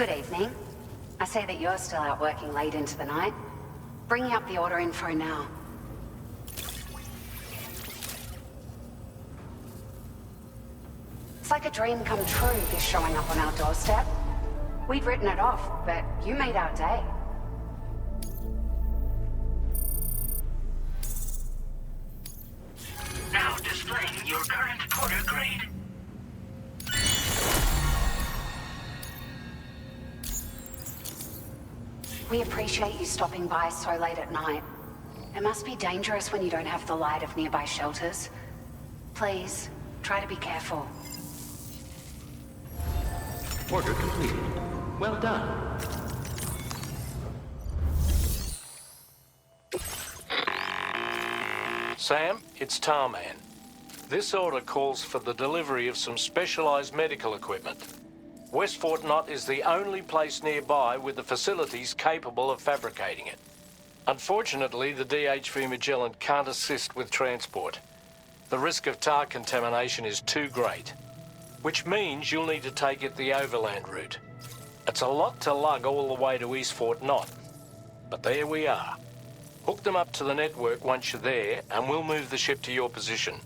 Good evening. I see that you're still out working late into the night. Bringing up the order info now. It's like a dream come true, this showing up on our doorstep. We'd written it off, but you made our day. Now displaying your current order grade. We appreciate you stopping by so late at night. It must be dangerous when you don't have the light of nearby shelters. Please, try to be careful. Order completed. Well done. Sam, it's Tarman. This order calls for the delivery of some specialized medical equipment. West Fort Knott is the only place nearby with the facilities capable of fabricating it. Unfortunately, the DHV Magellan can't assist with transport. The risk of tar contamination is too great, which means you'll need to take it the overland route. It's a lot to lug all the way to East Fort Knott, but there we are. Hook them up to the network once you're there, and we'll move the ship to your position.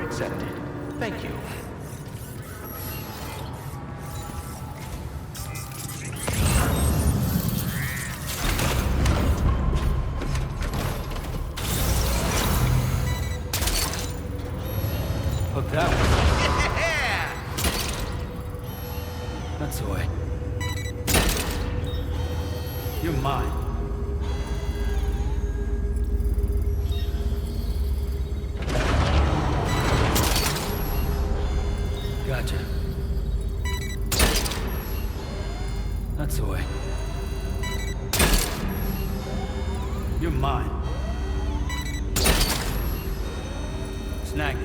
Accepted. Thank you. Hook that one. Yeah! That's the way. You're mine. That's the way. You're mine. Snag it.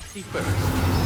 See first.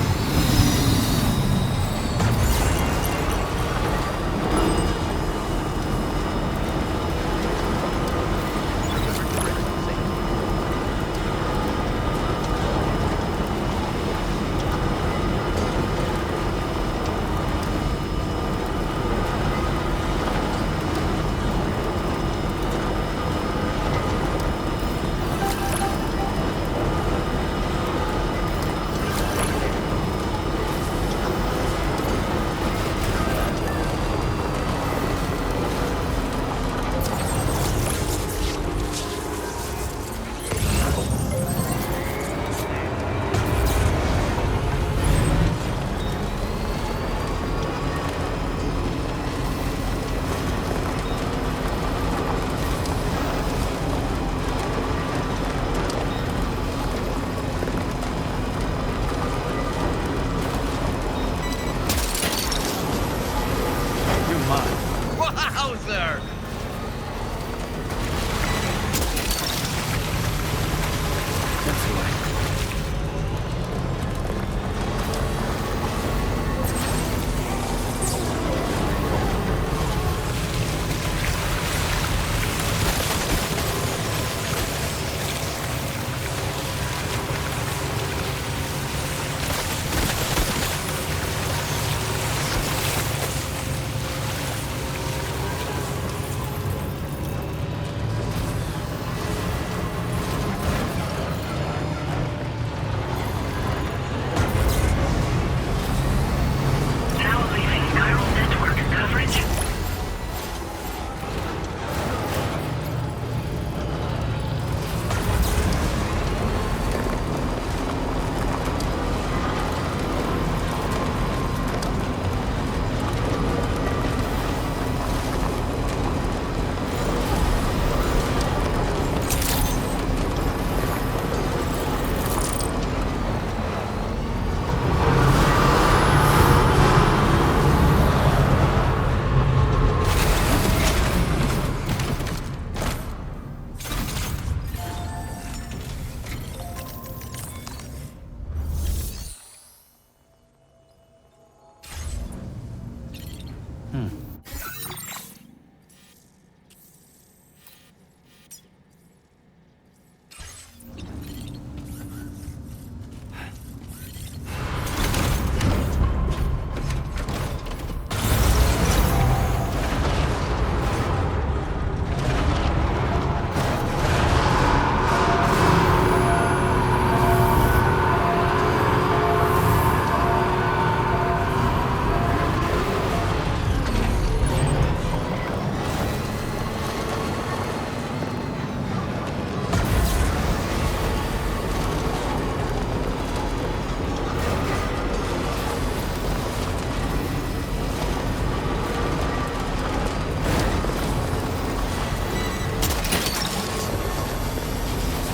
Wowzer! That's the way. Now leaving neural network coverage.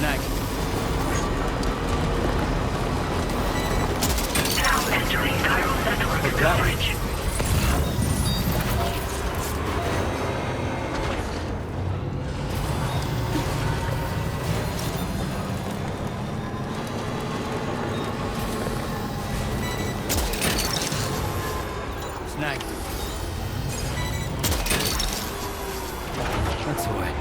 Snag. Now entering neural network that? coverage. Snag. That's the way.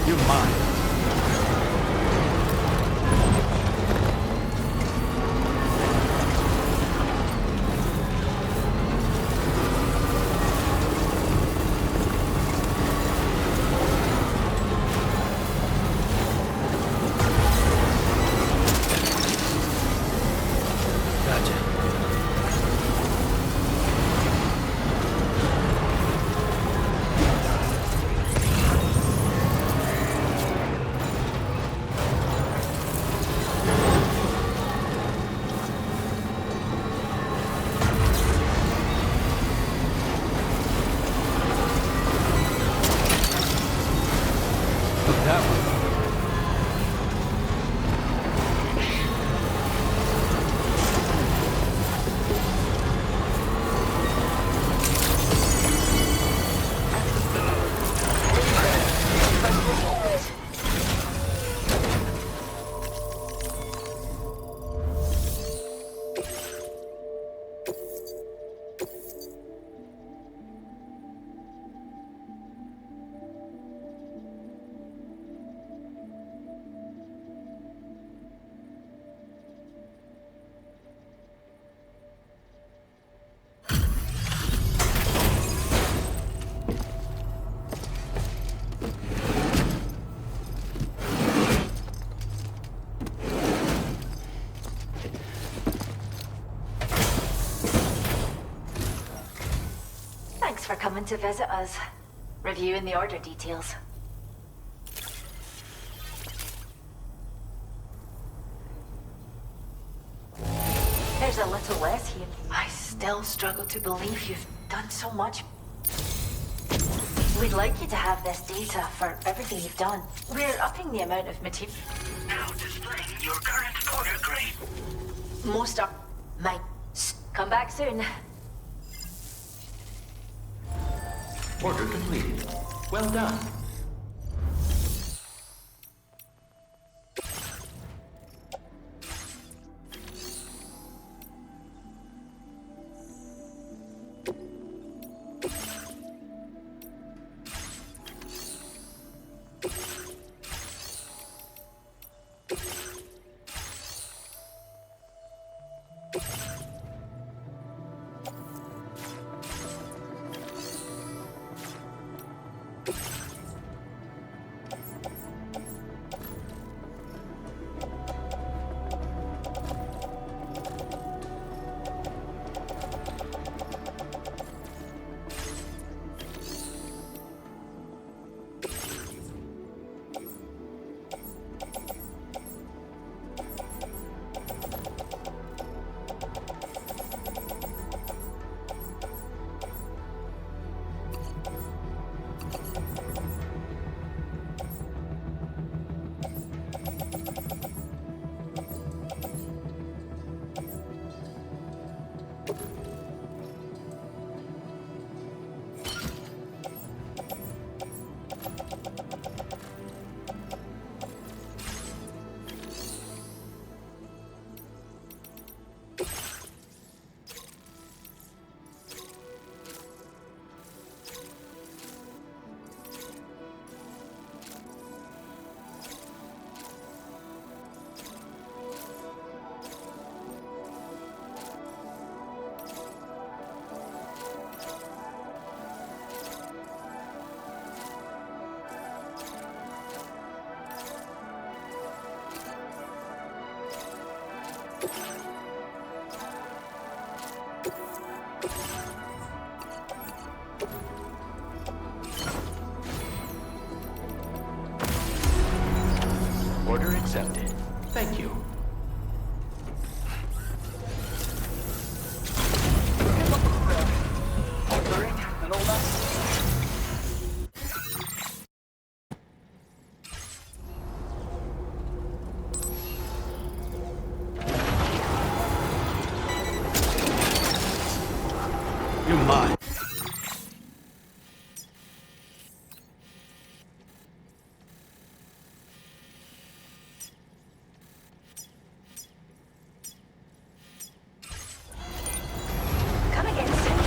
You're mine. Gotcha. Look that one. Thanks for coming to visit us. Reviewing the order details. There's a little less here. I still struggle to believe you've done so much. We'd like you to have this data for everything you've done. We're upping the amount of material. Now displaying your current order grade. Most are mine. Come back soon. Order completed. Well done. Order accepted. Thank you. You're mine. Come again soon.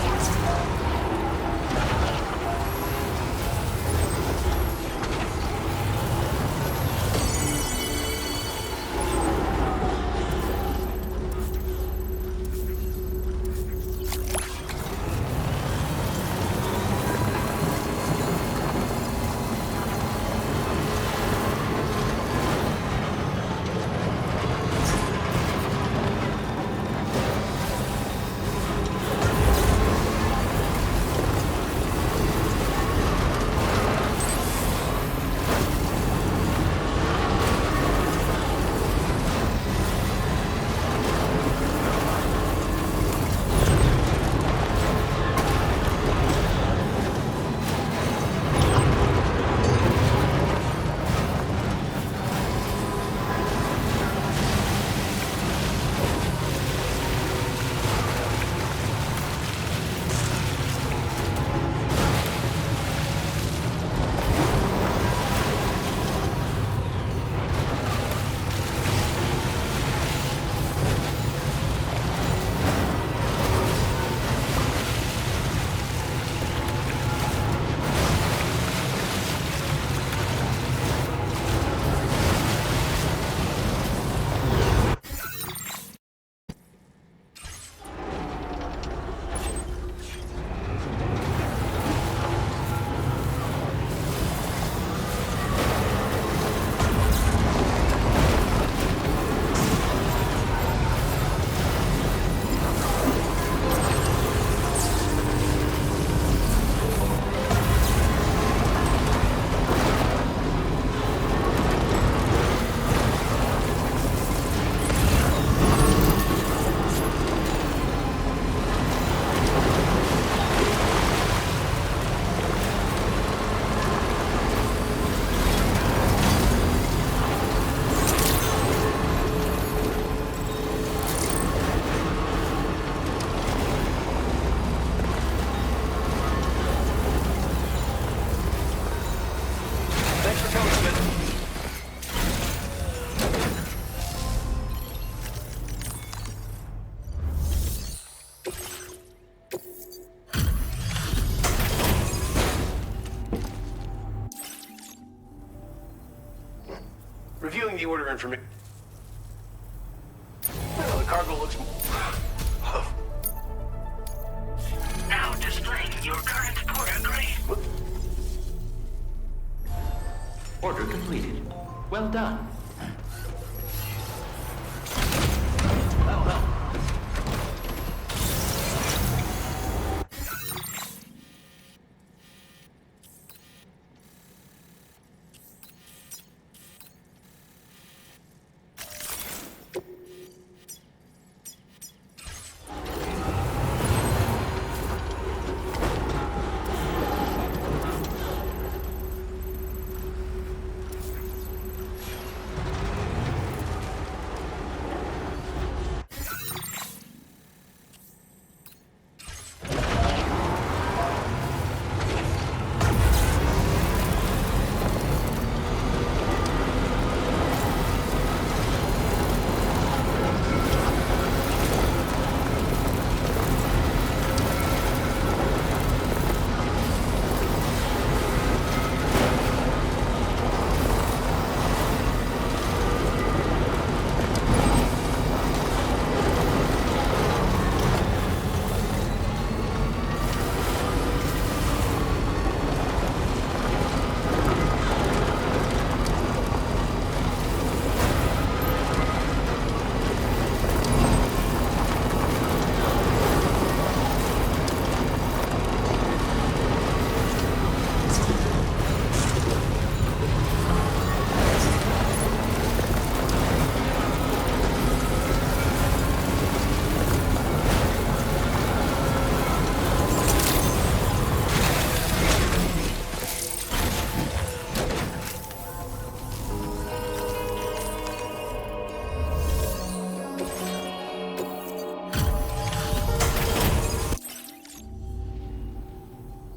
Reviewing the order information. Well, the cargo looks... Now displaying your current order grade. Order completed. Well done. That'll help.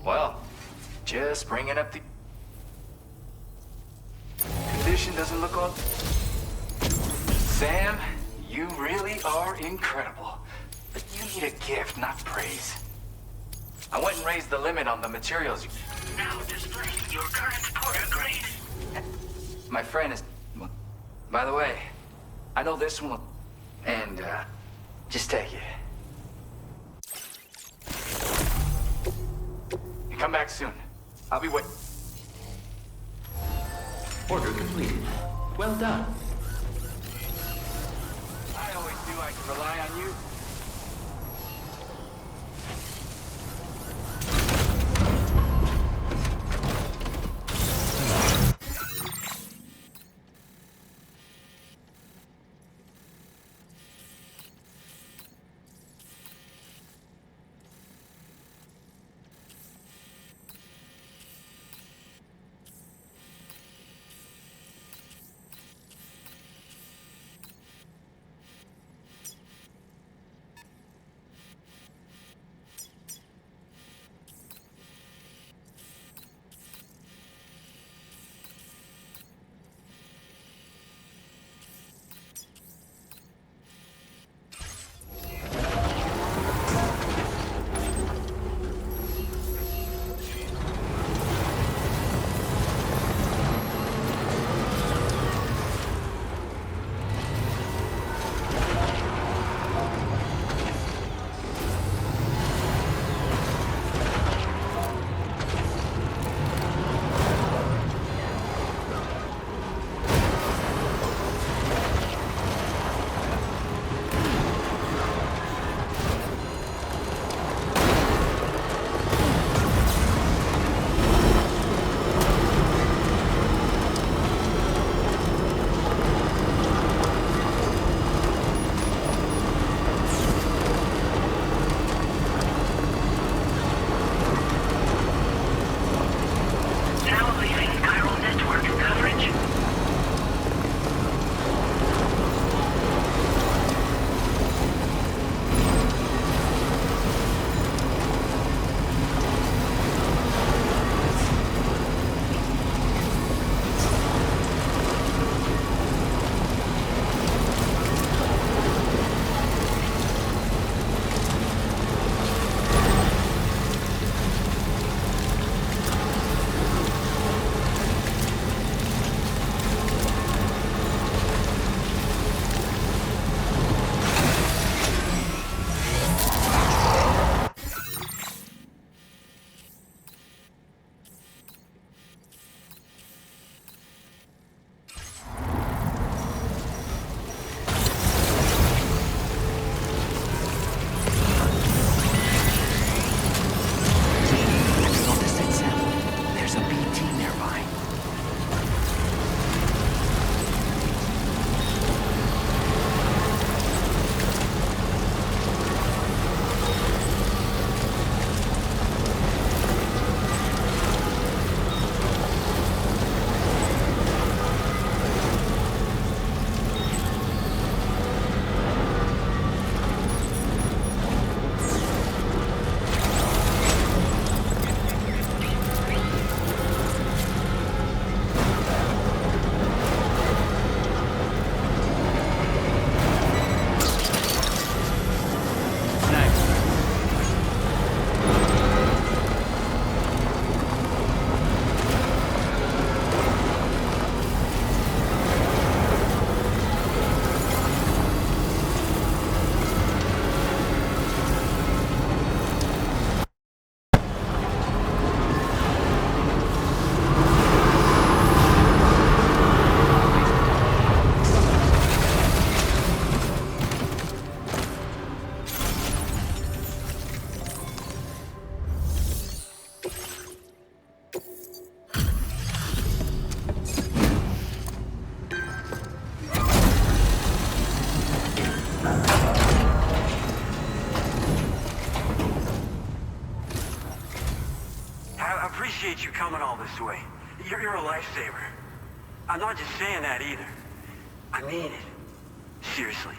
Well, just bringing up the... Condition doesn't look all... Sam, you really are incredible. But you need a gift, not praise. I went and raised the limit on the materials you... Now displaying your current order grade. My friend is... well, by the way, I know this one... And, just take it. You come back soon. I'll be waiting. Order completed. Well done. I always knew I could rely on you. coming all this way. You're a lifesaver. I'm not just saying that either. I mean it. Seriously.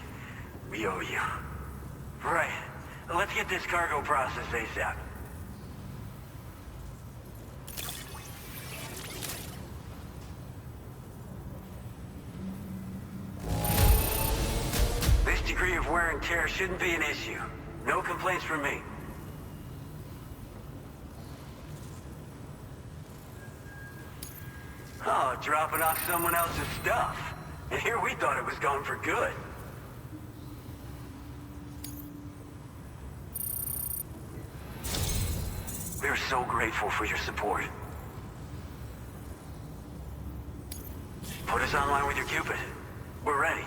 We owe you. Right. Let's get this cargo processed ASAP. This degree of wear and tear shouldn't be an issue. No complaints from me. Oh, dropping off someone else's stuff. And here we thought it was gone for good. We're so grateful for your support. Put us online with your Cupid. We're ready.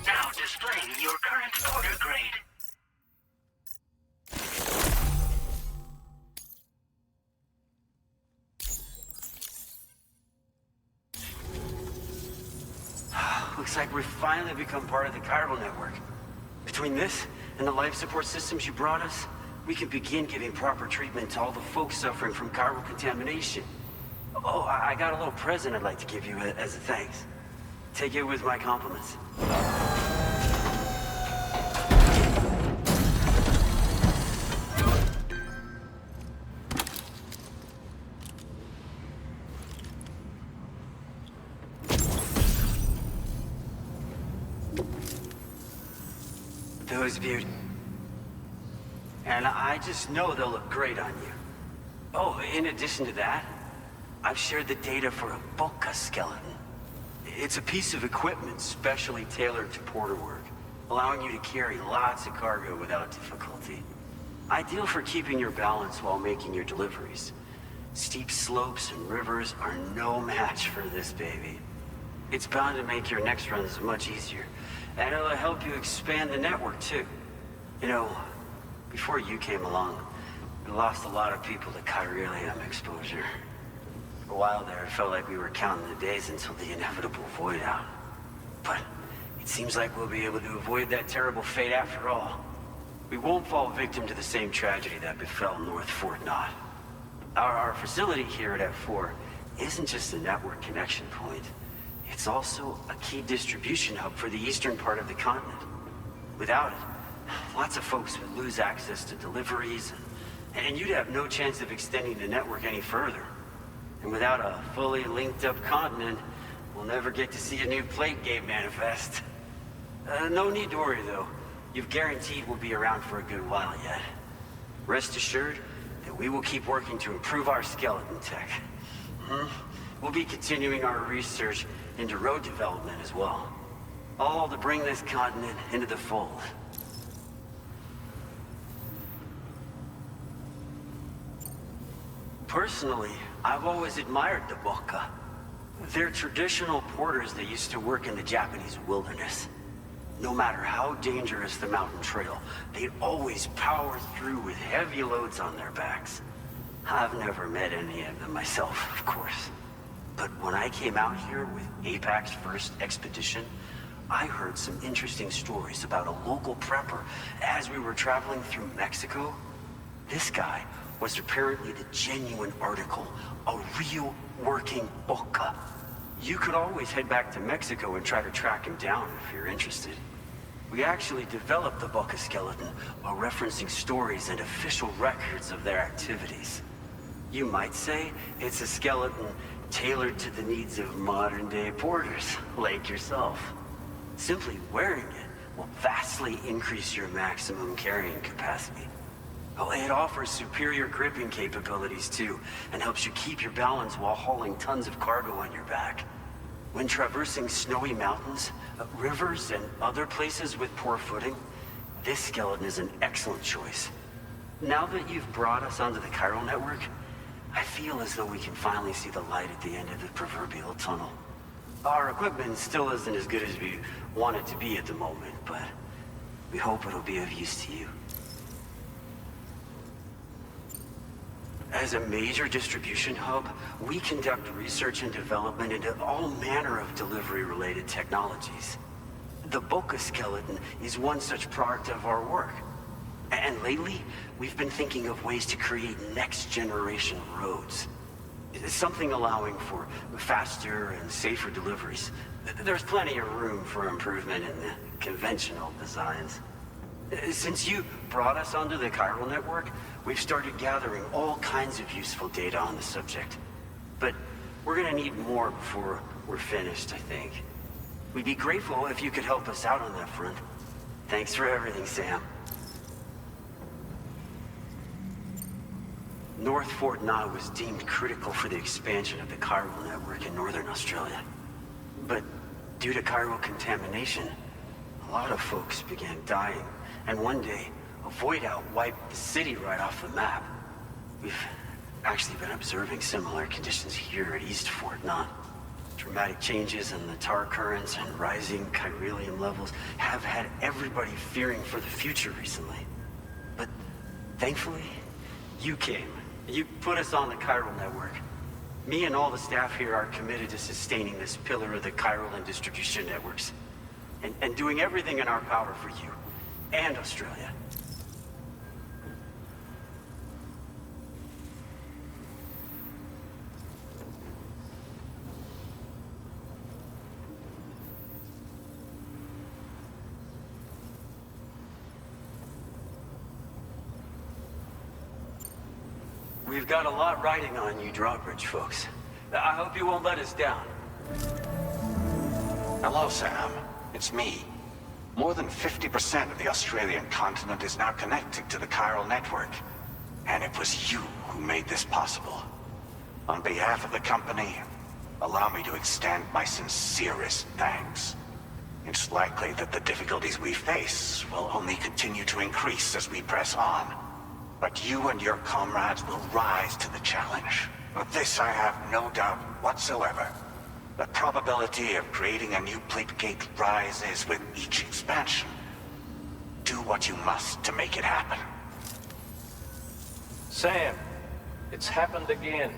Now displaying your current order grade. Looks like we've finally become part of the chiral network. Between this and the life support systems you brought us, we can begin giving proper treatment to all the folks suffering from chiral contamination. Oh, I got a little present I'd like to give you as a thanks. Take it with my compliments. Those beauty. And I just know they'll look great on you. Oh, in addition to that, I've shared the data for a Boca skeleton. It's a piece of equipment specially tailored to porter work, allowing you to carry lots of cargo without difficulty. Ideal for keeping your balance while making your deliveries. Steep slopes and rivers are no match for this baby. It's bound to make your next runs much easier, and it'll help you expand the network too. You know, before you came along, we lost a lot of people to chiralium exposure. For a while there, it felt like we were counting the days until the inevitable void out. But it seems like we'll be able to avoid that terrible fate after all. We won't fall victim to the same tragedy that befell North Fort Knott. Our facility here at F4 isn't just a network connection point. It's also a key distribution hub for the eastern part of the continent. Without it, lots of folks would lose access to deliveries, and you'd have no chance of extending the network any further. And without a fully linked up continent, we'll never get to see a new plate game manifest. No need to worry though. You've guaranteed we'll be around for a good while yet. Rest assured that we will keep working to improve our skeleton tech. We'll be continuing our research into road development as well. All to bring this continent into the fold. Personally, I've always admired the Boca. They're traditional porters that used to work in the Japanese wilderness. No matter how dangerous the mountain trail, they'd always power through with heavy loads on their backs. I've never met any of them myself, of course. But when I came out here with APAC's first expedition, I heard some interesting stories about a local prepper as we were traveling through Mexico. This guy was apparently the genuine article, a real working Boca. You could always head back to Mexico and try to track him down if you're interested. We actually developed the Boca skeleton while referencing stories and official records of their activities. You might say it's a skeleton tailored to the needs of modern-day porters, like yourself. Simply wearing it will vastly increase your maximum carrying capacity. Oh, it offers superior gripping capabilities too, and helps you keep your balance while hauling tons of cargo on your back. When traversing snowy mountains, rivers, and other places with poor footing, this skeleton is an excellent choice. Now that you've brought us onto the chiral network, I feel as though we can finally see the light at the end of the proverbial tunnel. Our equipment still isn't as good as we want it to be at the moment, but we hope it'll be of use to you. As a major distribution hub, we conduct research and development into all manner of delivery-related technologies. The Boca skeleton is one such product of our work. And lately, we've been thinking of ways to create next-generation roads. Something allowing for faster and safer deliveries. There's plenty of room for improvement in the conventional designs. Since you brought us onto the chiral network, we've started gathering all kinds of useful data on the subject. But we're gonna need more before we're finished, I think. We'd be grateful if you could help us out on that front. Thanks for everything, Sam. North Fort Knott was deemed critical for the expansion of the chiral network in northern Australia. But due to chiral contamination, a lot of folks began dying, and one day, a void out wiped the city right off the map. We've actually been observing similar conditions here at East Fort Knott. Dramatic changes in the tar currents and rising chiralium levels have had everybody fearing for the future recently. But thankfully, you came. You put us on the chiral network. Me and all the staff here are committed to sustaining this pillar of the chiral and distribution networks. And doing everything in our power for you and Australia. We've got a lot riding on you drawbridge folks. I hope you won't let us down. Hello, Sam. It's me. More than 50% of the Australian continent is now connected to the chiral network. And it was you who made this possible. On behalf of the company, allow me to extend my sincerest thanks. It's likely that the difficulties we face will only continue to increase as we press on. But you and your comrades will rise to the challenge. Of this I have no doubt whatsoever. The probability of creating a new plate gate rises with each expansion. Do what you must to make it happen. Sam, it's happened again.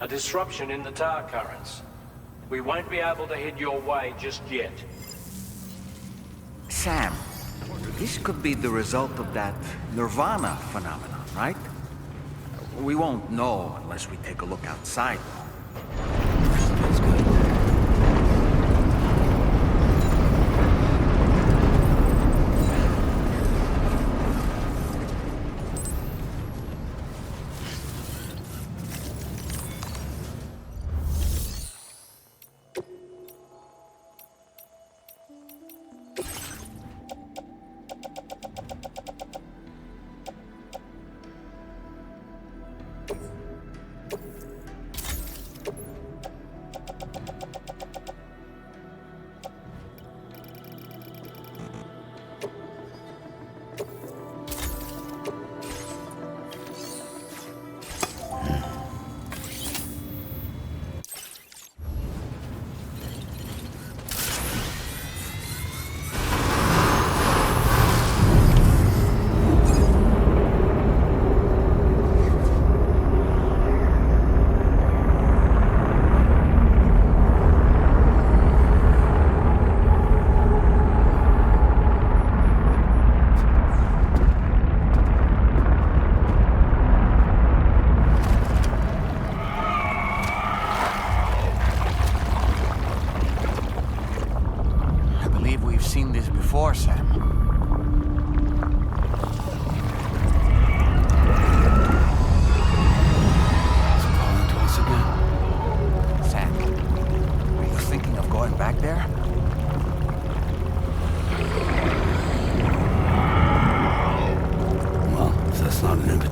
A disruption in the tar currents. We won't be able to head your way just yet. Sam, this could be the result of that Nirvana phenomenon, right? We won't know unless we take a look outside. That's good.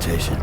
meditation.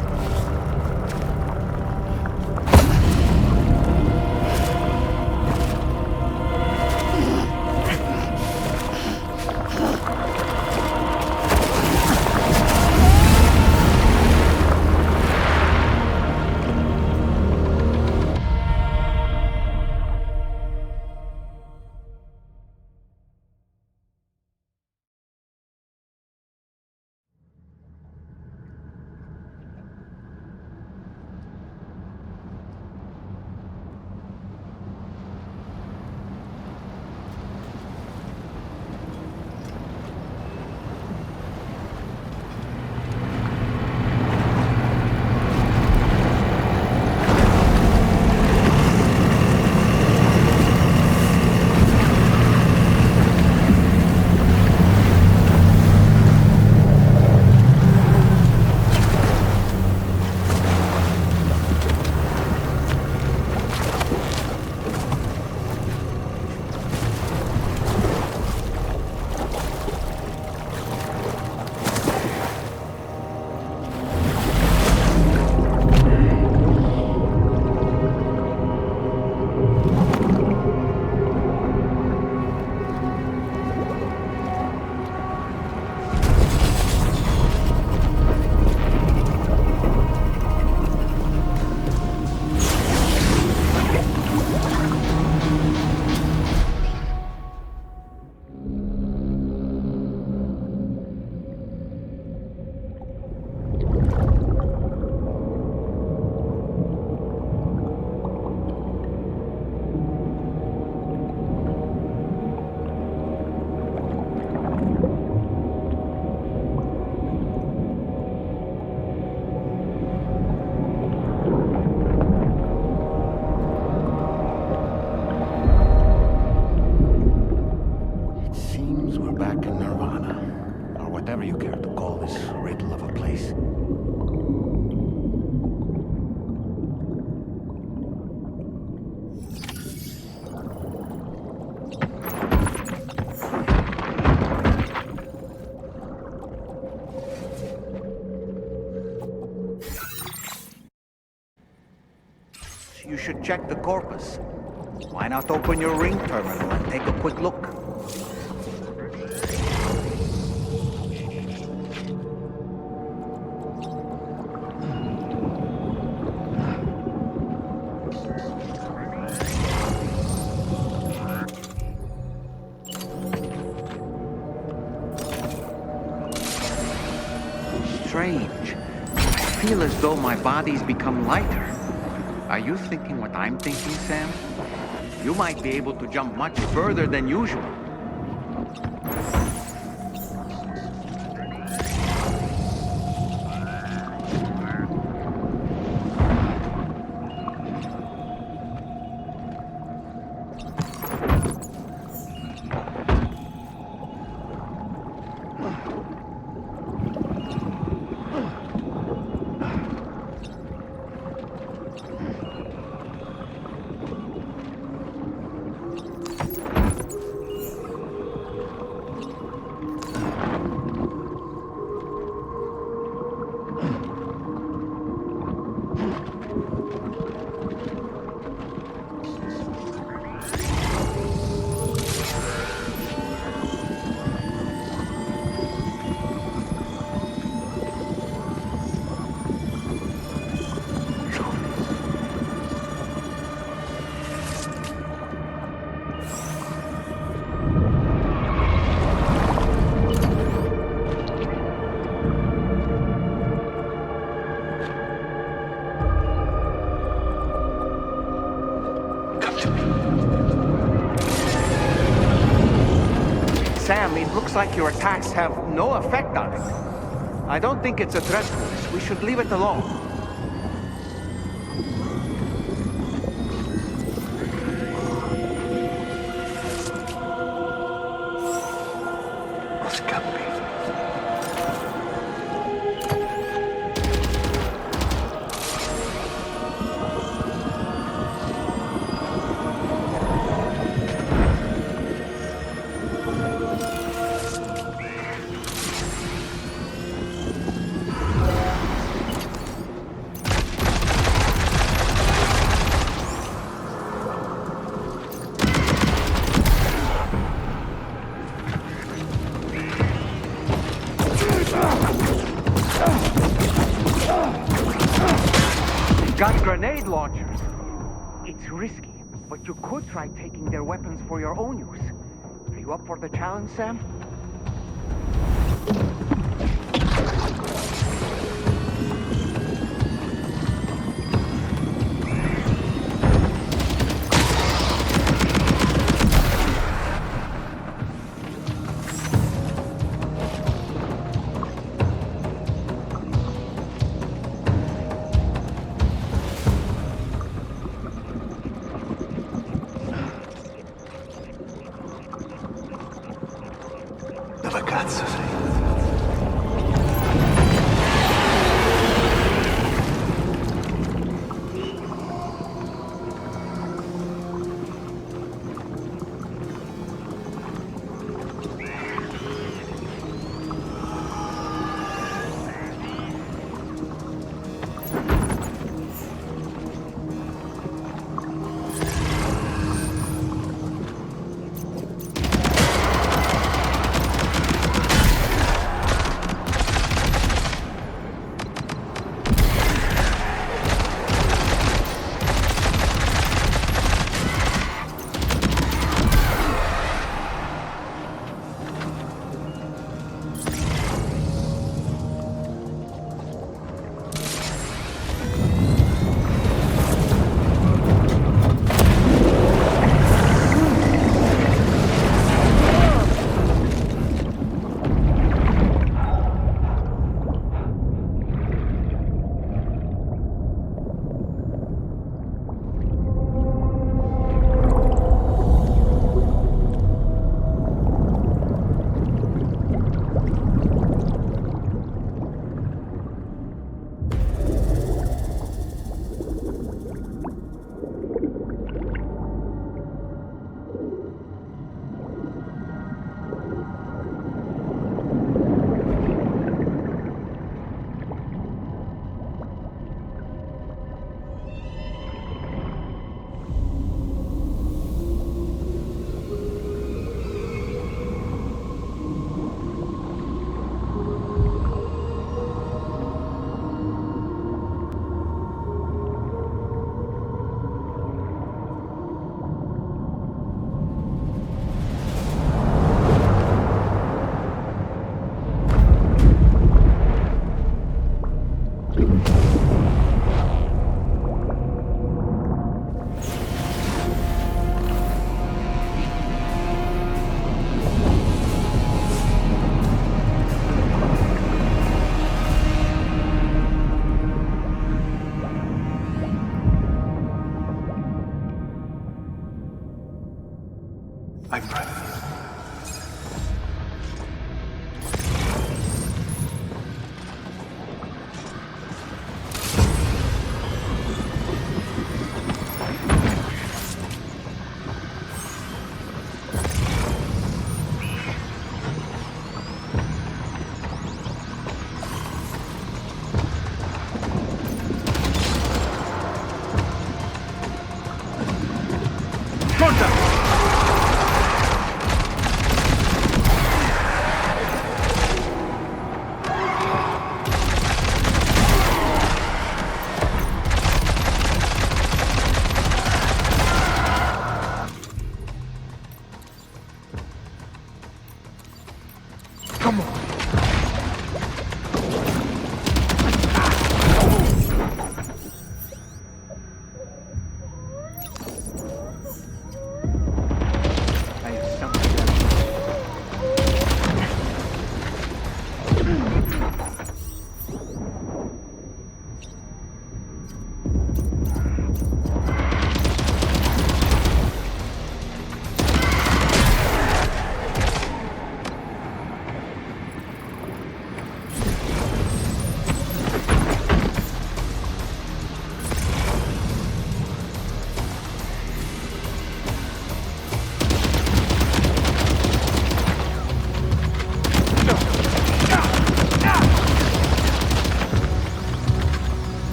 You should check the corpus. Why not open your ring terminal and take a quick look? Strange. I feel as though my body's become lighter. Are you thinking what I'm thinking, Sam? You might be able to jump much further than usual. Sam, it looks like your attacks have no effect on it. I don't think it's a threat to us. We should leave it alone. What's got me? got grenade launchers. It's risky, but you could try taking their weapons for your own use. Are you up for the challenge, Sam? Dove cazzo sei? I'm ready.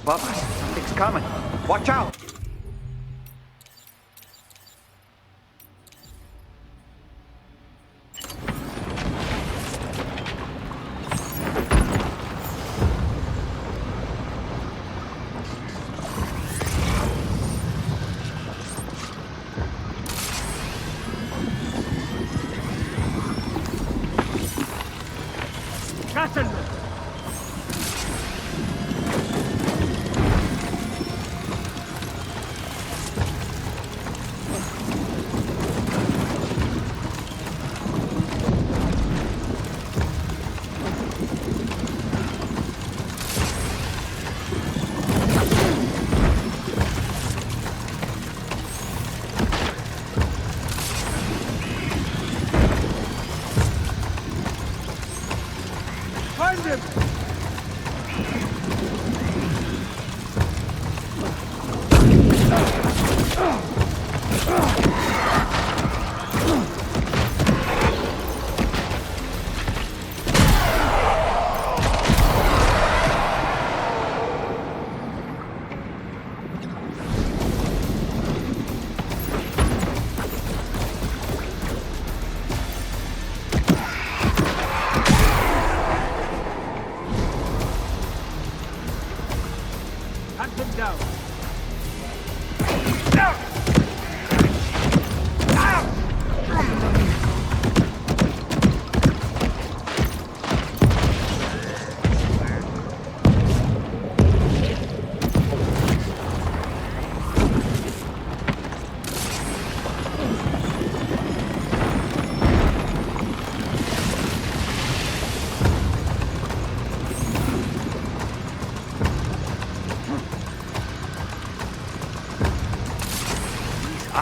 Above us, something's coming. Watch out!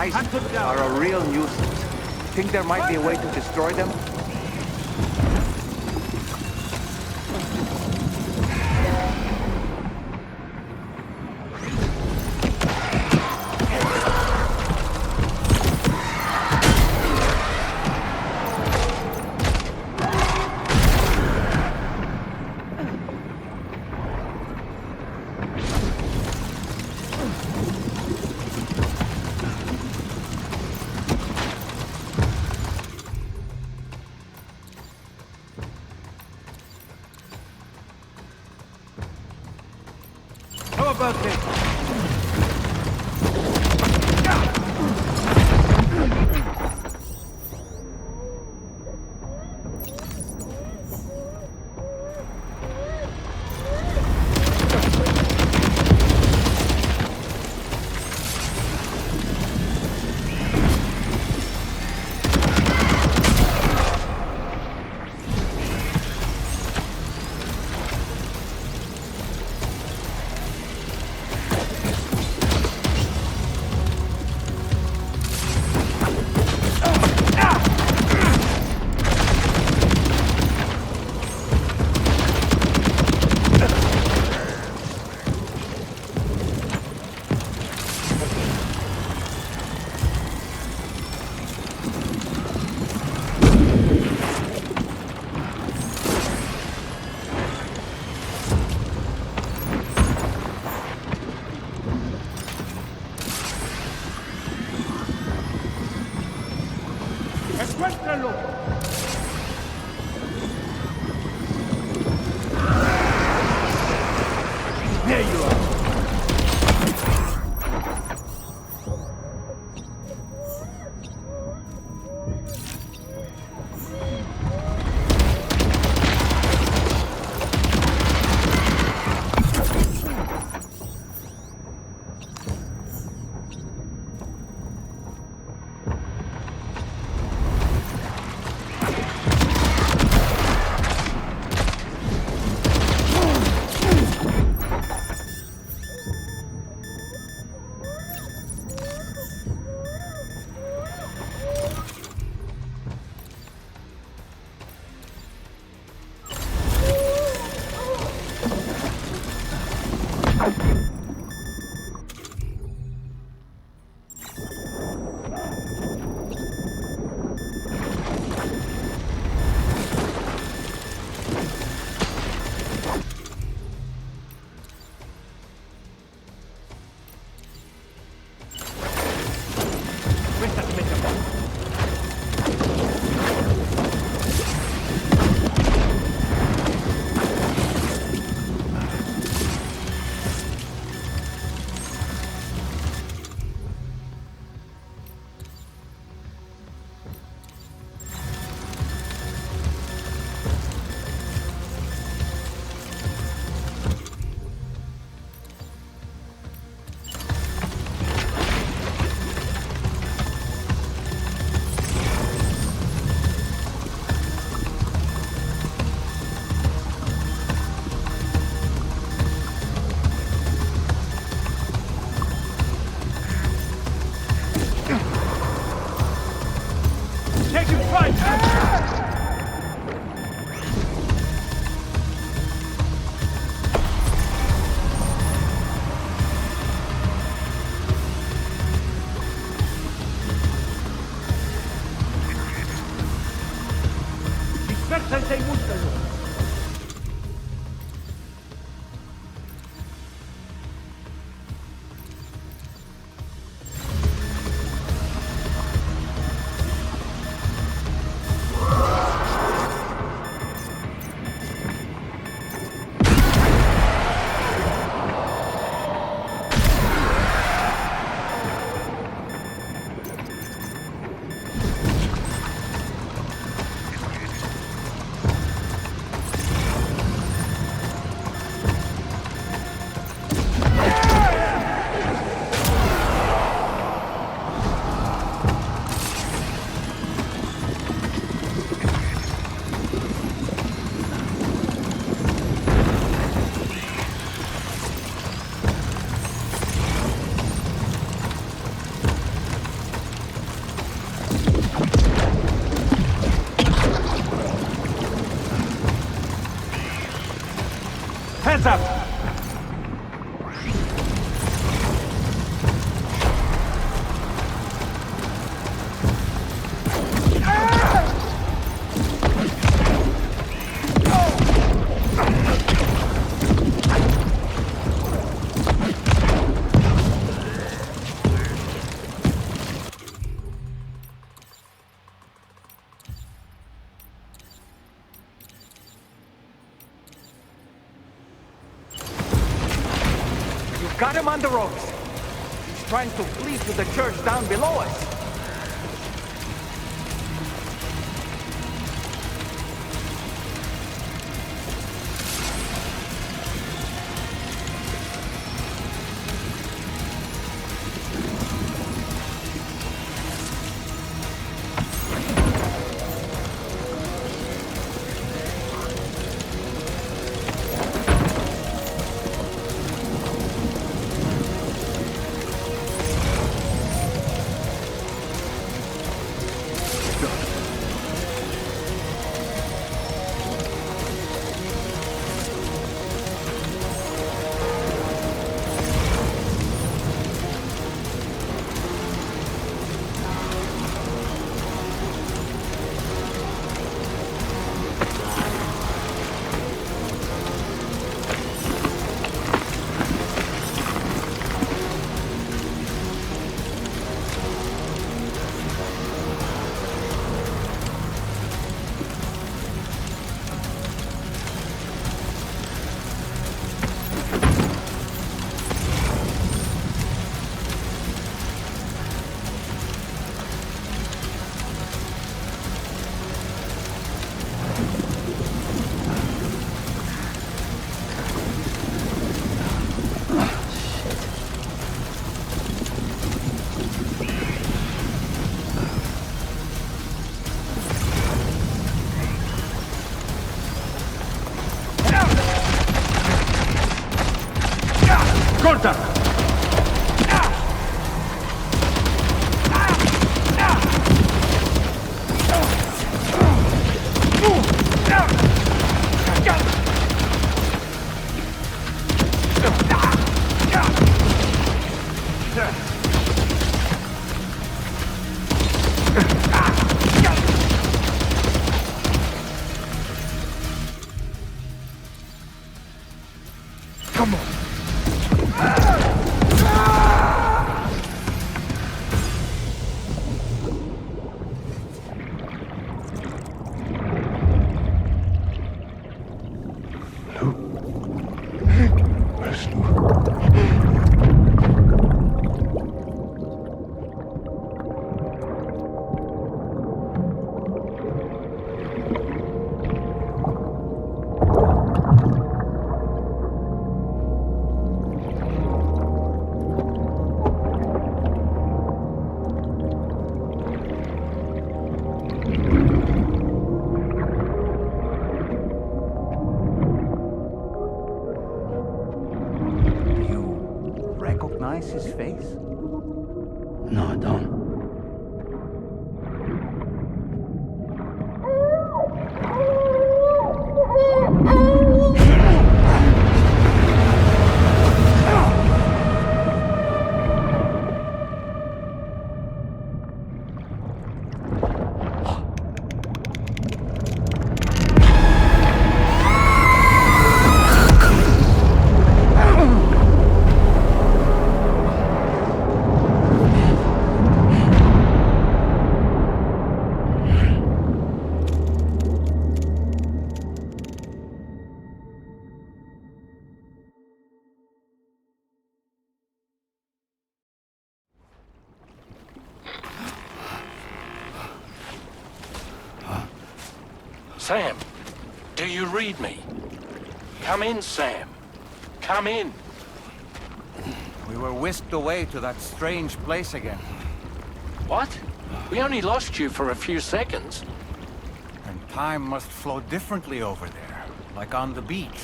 ice are a real nuisance. Think there might be a way to destroy them? How about this? ¡Encuéntralo! There you are. ¡Dispersarse y búsquenlo! Hands up! Got him on the ropes. He's trying to flee to the church down below us. Corta! Come on. His face? No, I don't. Sam, do you read me? Come in, Sam. Come in. We were whisked away to that strange place again. What? We only lost you for a few seconds. And time must flow differently over there, like on the beach.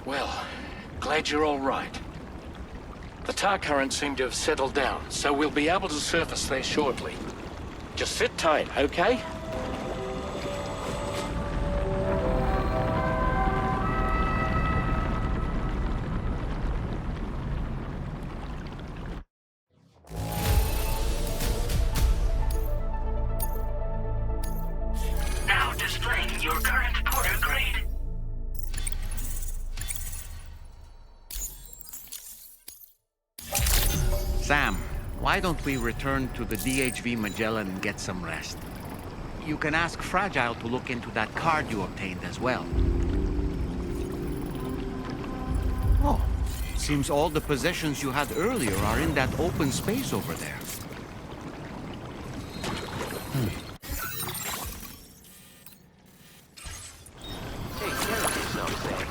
Well, glad you're all right. The tar currents seem to have settled down, so we'll be able to surface there shortly. Just sit tight, okay? your current porter grade. Sam, why don't we return to the DHV Magellan and get some rest? You can ask Fragile to look into that card you obtained as well. Oh, seems all the possessions you had earlier are in that open space over there. Take care of yourself, Sam.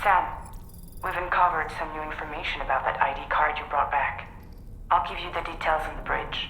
Sam, we've uncovered some new information about that ID card you brought back. I'll give you the details on the bridge.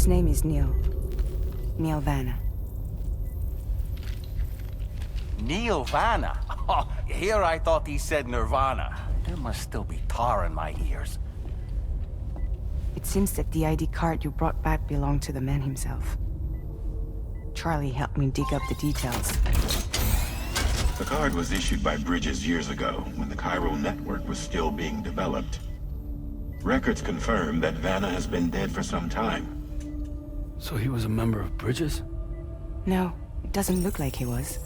His name is Neil. Neil Vanna. Neil Vanna? Oh, here I thought he said Nirvana. There must still be tar in my ears. It seems that the ID card you brought back belonged to the man himself. Charlie helped me dig up the details. The card was issued by Bridges years ago, when the chiral network was still being developed. Records confirm that Vanna has been dead for some time. So he was a member of Bridges? No, it doesn't look like he was.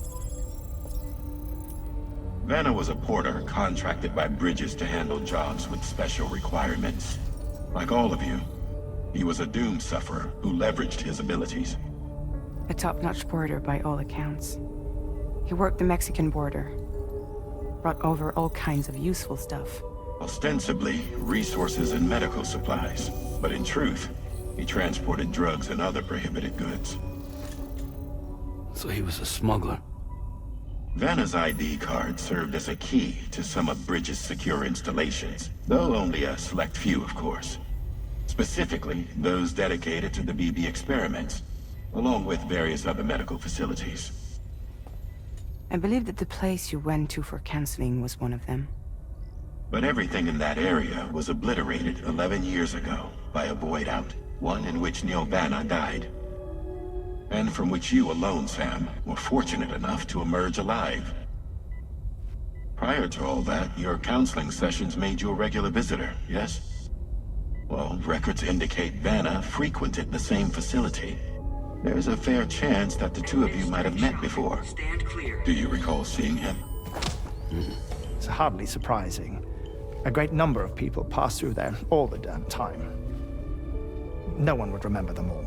Vanna was a porter contracted by Bridges to handle jobs with special requirements. Like all of you, he was a doom sufferer who leveraged his abilities. A top-notch porter by all accounts. He worked the Mexican border. Brought over all kinds of useful stuff. Ostensibly, resources and medical supplies. But in truth, he transported drugs and other prohibited goods. So he was a smuggler. Vanna's ID card served as a key to some of Bridges' secure installations, though only a select few, of course. Specifically, those dedicated to the BB experiments, along with various other medical facilities. I believe that the place you went to for counseling was one of them. But everything in that area was obliterated 11 years ago by a void out, one in which Nirvana died. And from which you alone, Sam, were fortunate enough to emerge alive. Prior to all that, your counseling sessions made you a regular visitor, yes? Well, records indicate Vanna frequented the same facility. There's a fair chance that the two of you might have met before. Stand clear. Do you recall seeing him? It's hardly surprising. A great number of people pass through there all the damn time. No one would remember them all.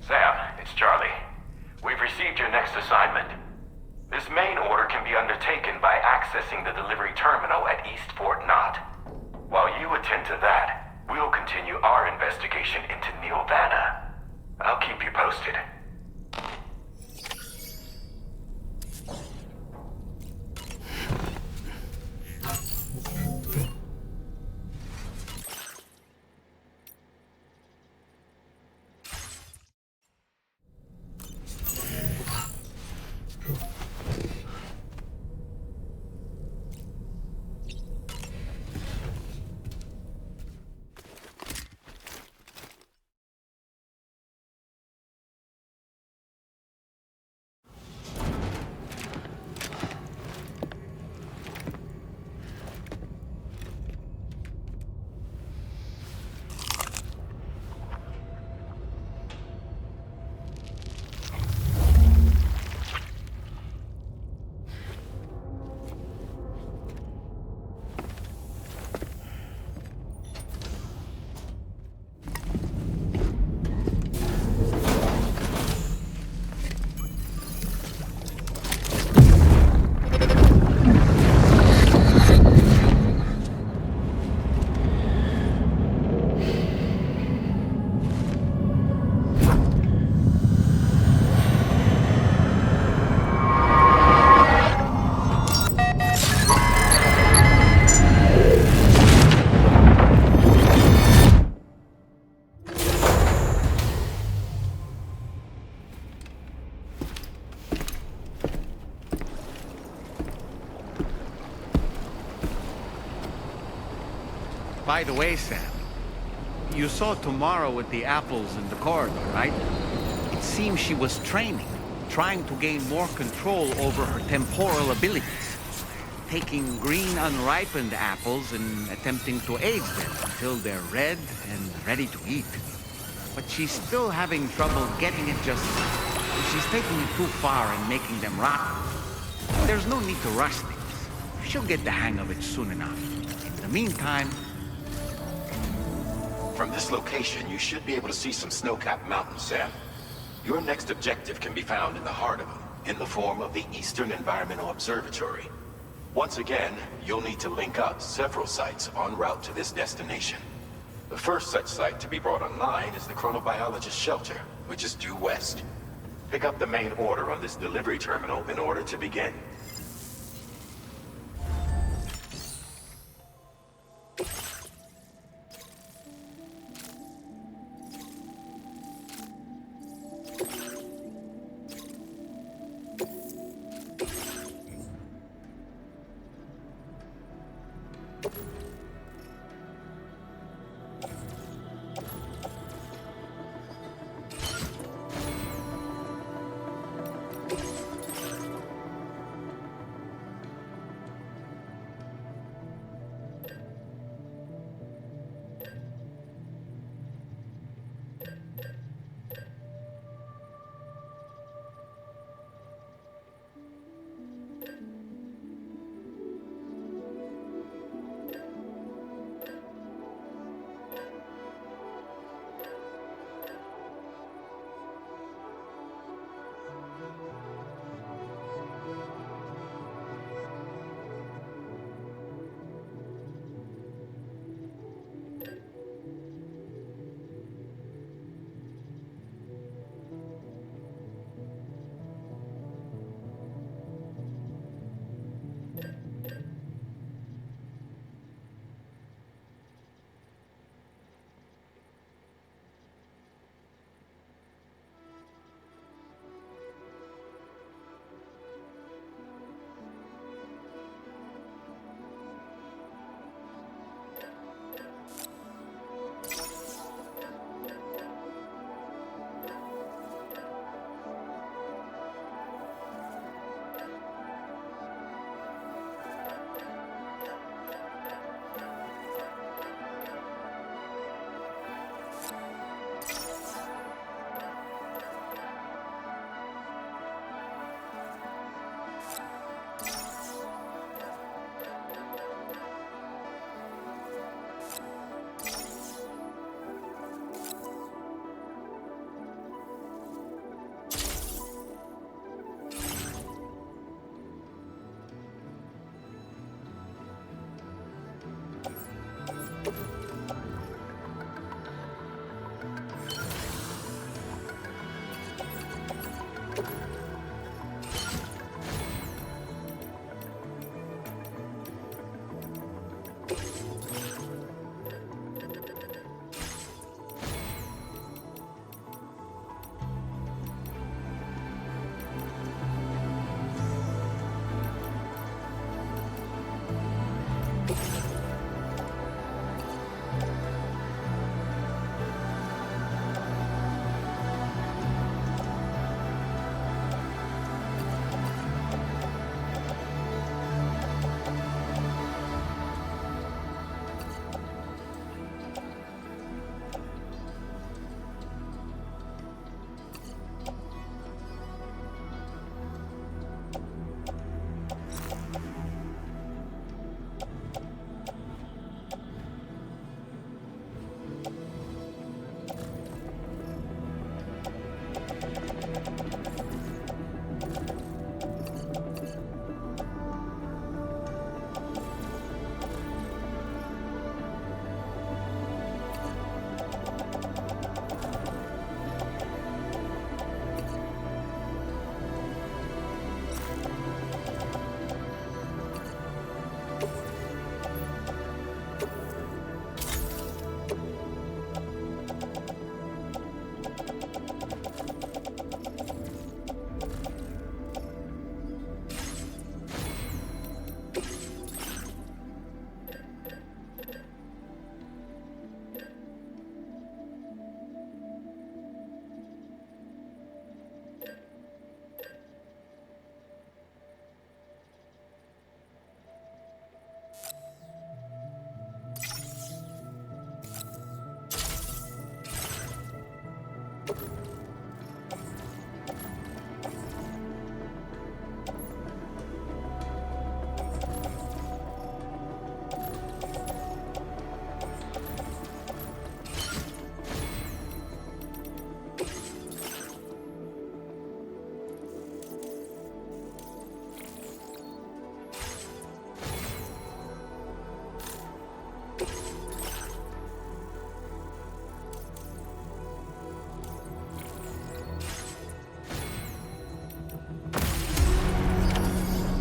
Sam, it's Charlie. We've received your next assignment. This main order can be undertaken by accessing the delivery terminal at East Fort Knott. While you attend to that, we'll continue our investigation into Neil Vanna. I'll keep you posted. By the way, Sam, you saw Tomorrow with the apples in the corridor, right? It seems she was training, trying to gain more control over her temporal abilities, taking green unripened apples and attempting to age them until they're red and ready to eat. But she's still having trouble getting it just... She's taking it too far and making them rotten. There's no need to rush things. She'll get the hang of it soon enough. In the meantime... From this location, you should be able to see some snow-capped mountains, Sam. Your next objective can be found in the heart of them, in the form of the Eastern Environmental Observatory. Once again, you'll need to link up several sites en route to this destination. The first such site to be brought online is the Chronobiologist Shelter, which is due west. Pick up the main order on this delivery terminal in order to begin.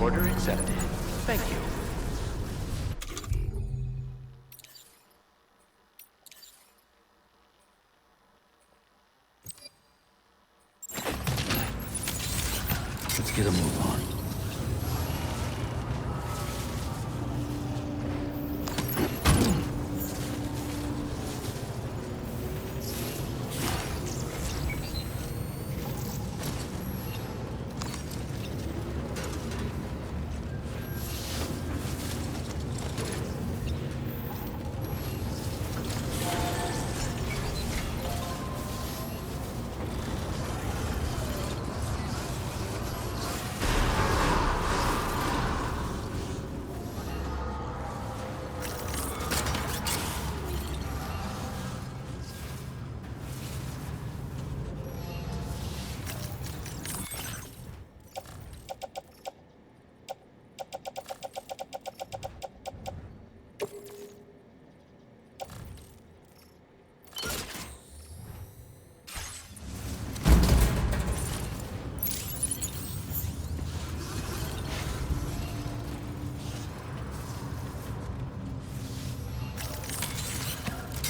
Order accepted. Thank you. Let's get a move on.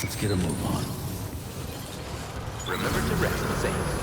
Let's get a move on. Remember to rest safe.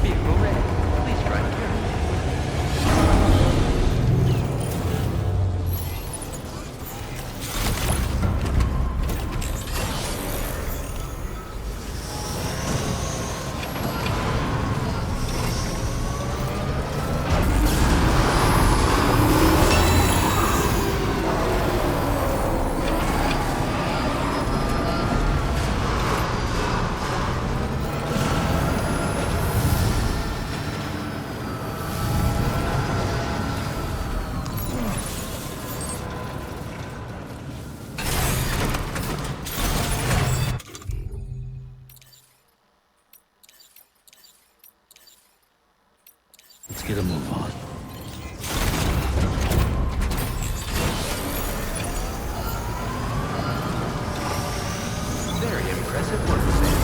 Vehicle ready. Please drive carefully. Let's get a move on. Very impressive work, Sam.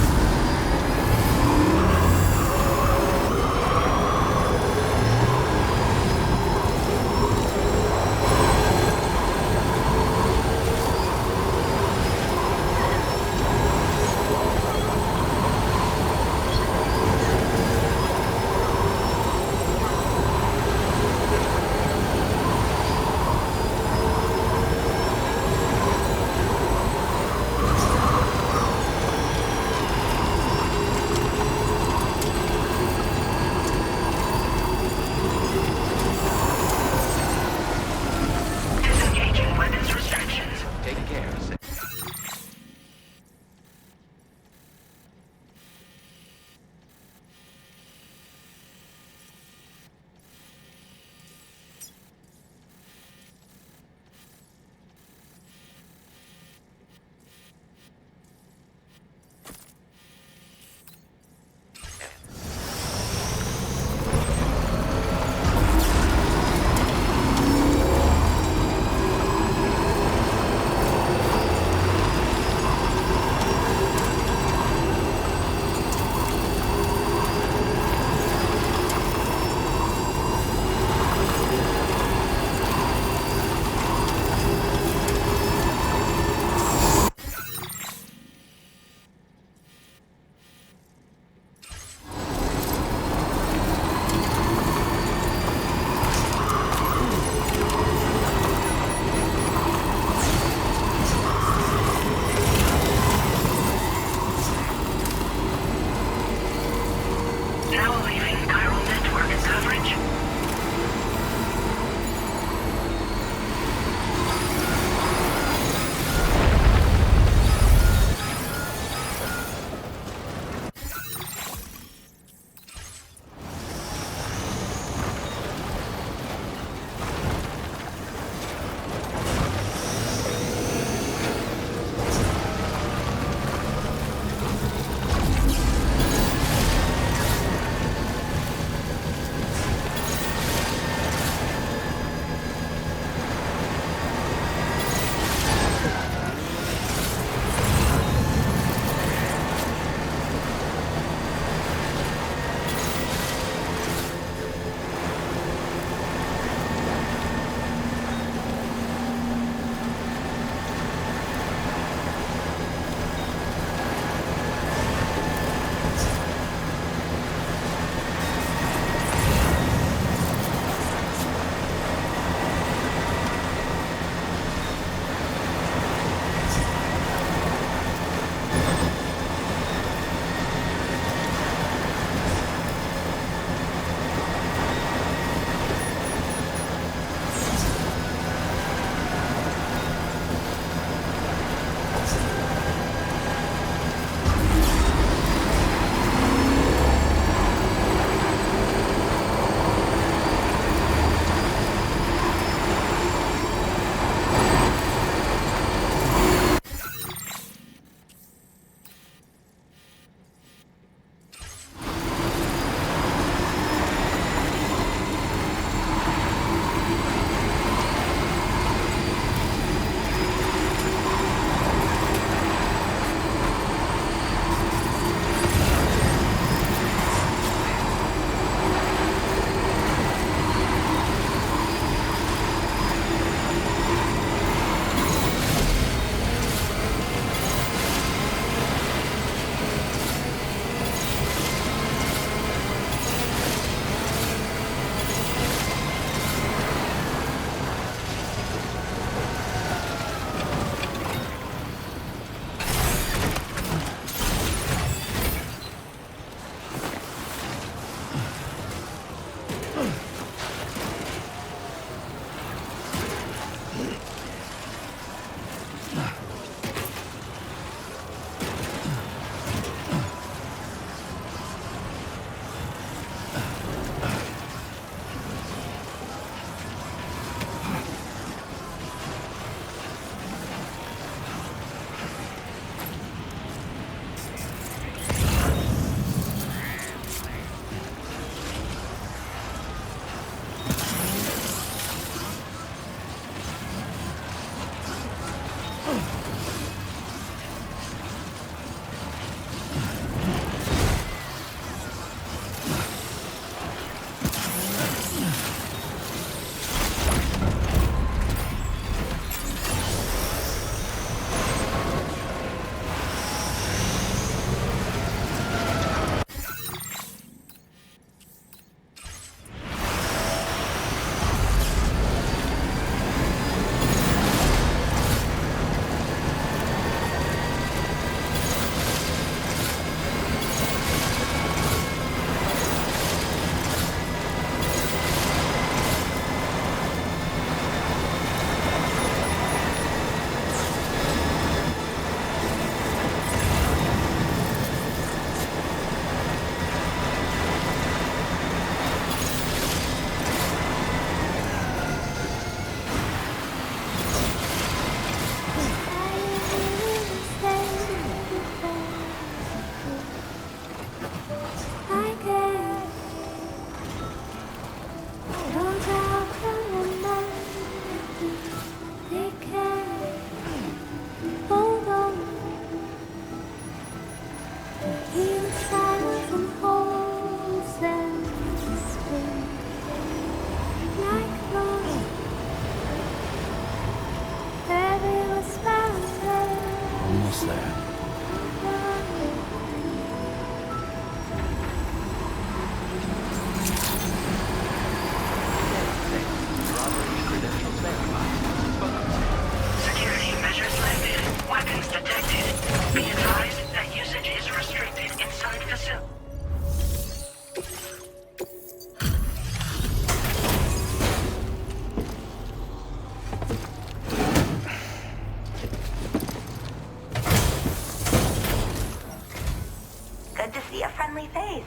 Good to see a friendly face.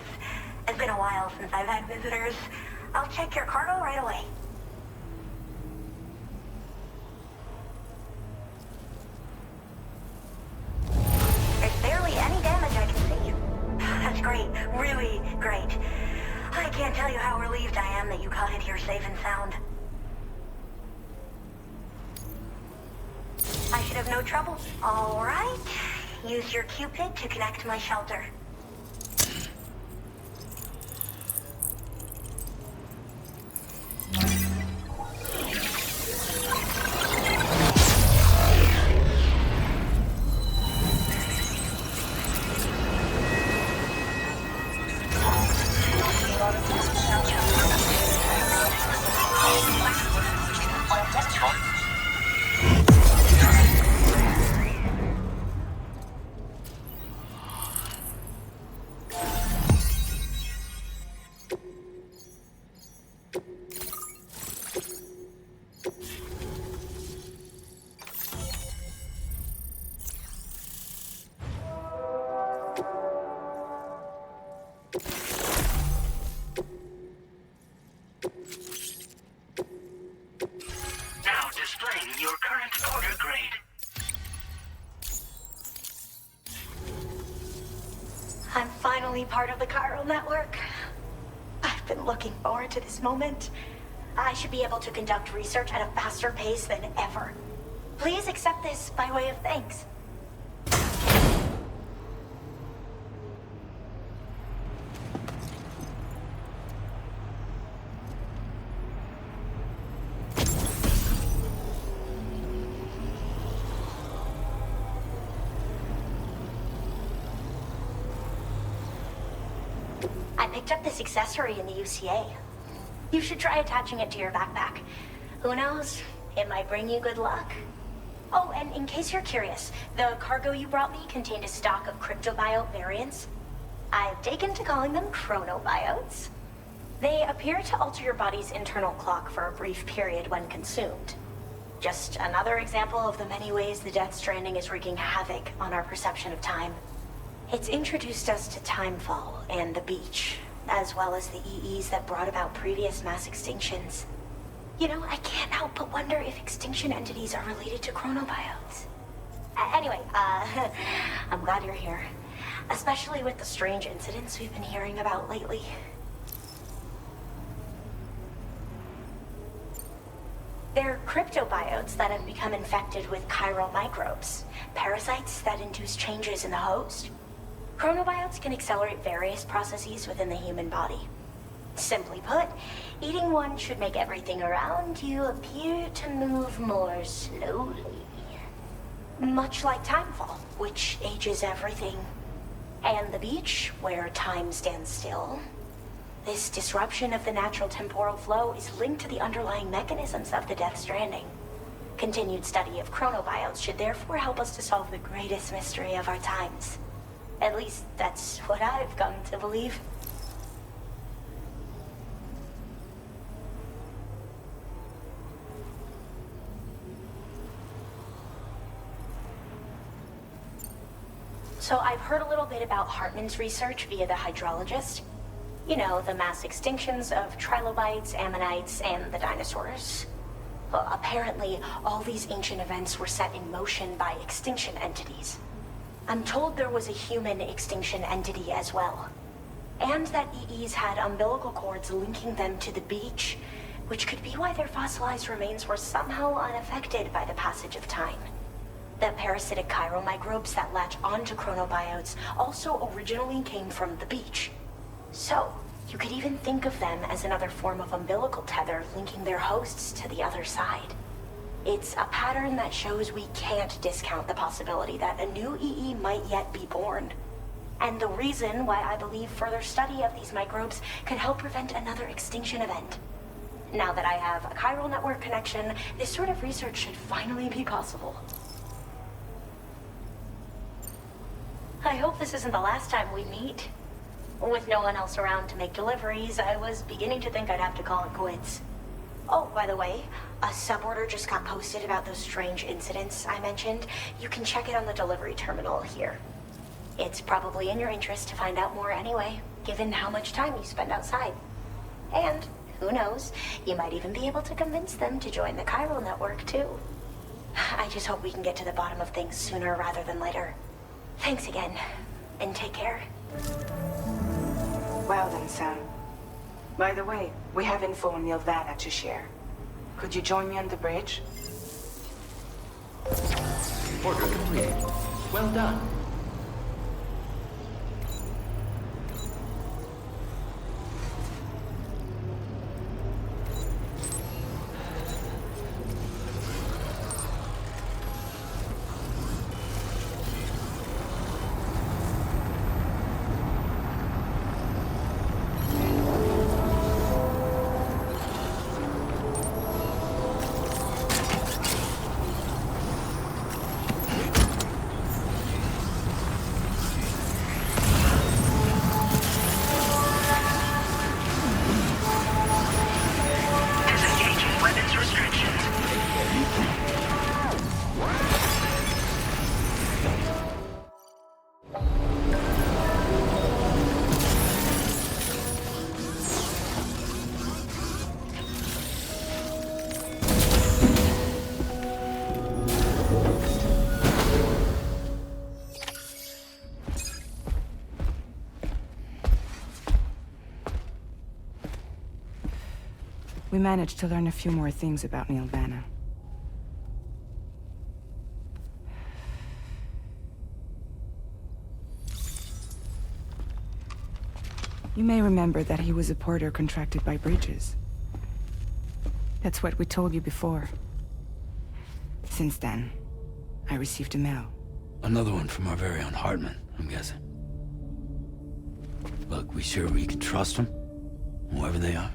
It's been a while since I've had visitors. I'll check your cargo right away. There's barely any damage I can see. That's great. Really great. I can't tell you how relieved I am that you got it here safe and sound. I should have no trouble. All right. Use your Cupid to connect my shelter. Now displaying your current order grade. I'm finally part of the chiral network. I've been looking forward to this moment. I should be able to conduct research at a faster pace than ever. Please accept this by way of thanks. I picked up this accessory in the UCA. You should try attaching it to your backpack. Who knows? It might bring you good luck. Oh, and in case you're curious, the cargo you brought me contained a stock of cryptobiote variants. I've taken to calling them chronobiotes. They appear to alter your body's internal clock for a brief period when consumed. Just another example of the many ways the Death Stranding is wreaking havoc on our perception of time. It's introduced us to timefall and the beach, as well as the EEs that brought about previous mass extinctions. You know, I can't help but wonder if extinction entities are related to chronobiotes. Anyway, I'm glad you're here. Especially with the strange incidents we've been hearing about lately. They're cryptobiotes that have become infected with chiral microbes, parasites that induce changes in the host. Chronobiotes can accelerate various processes within the human body. Simply put, eating one should make everything around you appear to move more slowly. Much like timefall, which ages everything. And the beach, where time stands still. This disruption of the natural temporal flow is linked to the underlying mechanisms of the Death Stranding. Continued study of chronobiotes should therefore help us to solve the greatest mystery of our times. At least, that's what I've come to believe. So I've heard a little bit about Hartman's research via the hydrologist. You know, the mass extinctions of trilobites, ammonites, and the dinosaurs. Well, apparently, all these ancient events were set in motion by extinction entities. I'm told there was a human extinction entity as well. And that EEs had umbilical cords linking them to the beach, which could be why their fossilized remains were somehow unaffected by the passage of time. The parasitic chiral microbes that latch onto chronobiotes also originally came from the beach. So, you could even think of them as another form of umbilical tether linking their hosts to the other side. It's a pattern that shows we can't discount the possibility that a new EE might yet be born. And the reason why I believe further study of these microbes could help prevent another extinction event. Now that I have a chiral network connection, this sort of research should finally be possible. I hope this isn't the last time we meet. With no one else around to make deliveries, I was beginning to think I'd have to call it quits. Oh, by the way, a suborder just got posted about those strange incidents I mentioned. You can check it on the delivery terminal here. It's probably in your interest to find out more anyway, given how much time you spend outside. And, who knows, you might even be able to convince them to join the chiral network, too. I just hope we can get to the bottom of things sooner rather than later. Thanks again, and take care. Well then, Sam. By the way, we have info on Nilvana to share. Could you join me on the bridge? Order completed. Well done. We managed to learn a few more things about Nilvana. You may remember that he was a porter contracted by Bridges. That's what we told you before. Since then, I received a mail. Another one from our very own Hartman, I'm guessing. Look, we sure we can trust them? Whoever they are?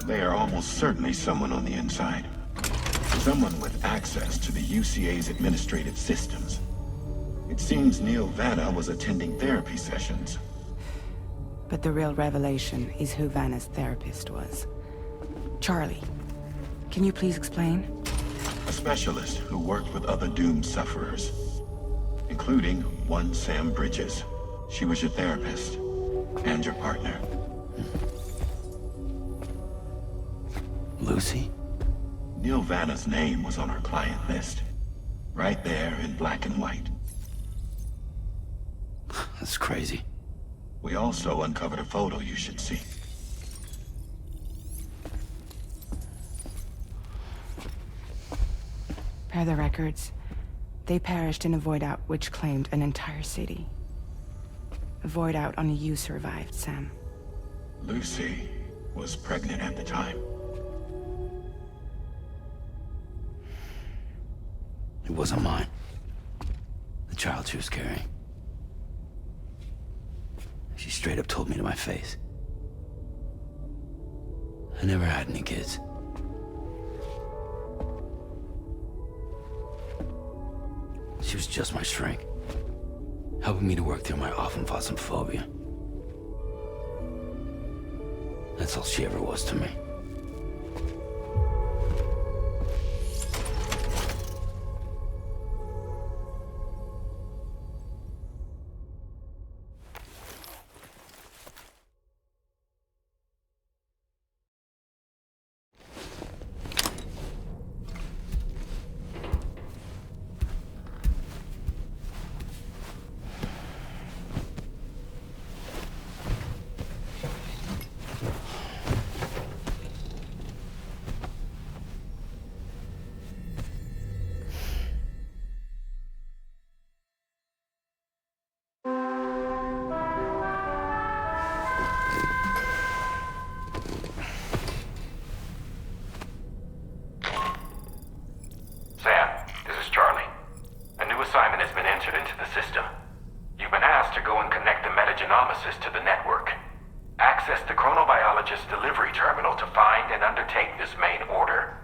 They are almost certainly someone on the inside. Someone with access to the UCA's administrative systems. It seems Neil Vanna was attending therapy sessions. But the real revelation is who Vanna's therapist was. Charlie, can you please explain? A specialist who worked with other doomed sufferers, including one Sam Bridges. She was your therapist and your partner. Lucy? Neil Vanna's name was on her client list. Right there in black and white. That's crazy. We also uncovered a photo you should see. Per the records, they perished in a void out which claimed an entire city. A void out only you survived, Sam. Lucy was pregnant at the time. It wasn't mine. The child she was carrying. She straight up told me to my face. I never had any kids. She was just my shrink, helping me to work through my often phobia. That's all she ever was to me. To the network. Access the chronobiologist's delivery terminal to find and undertake this main order.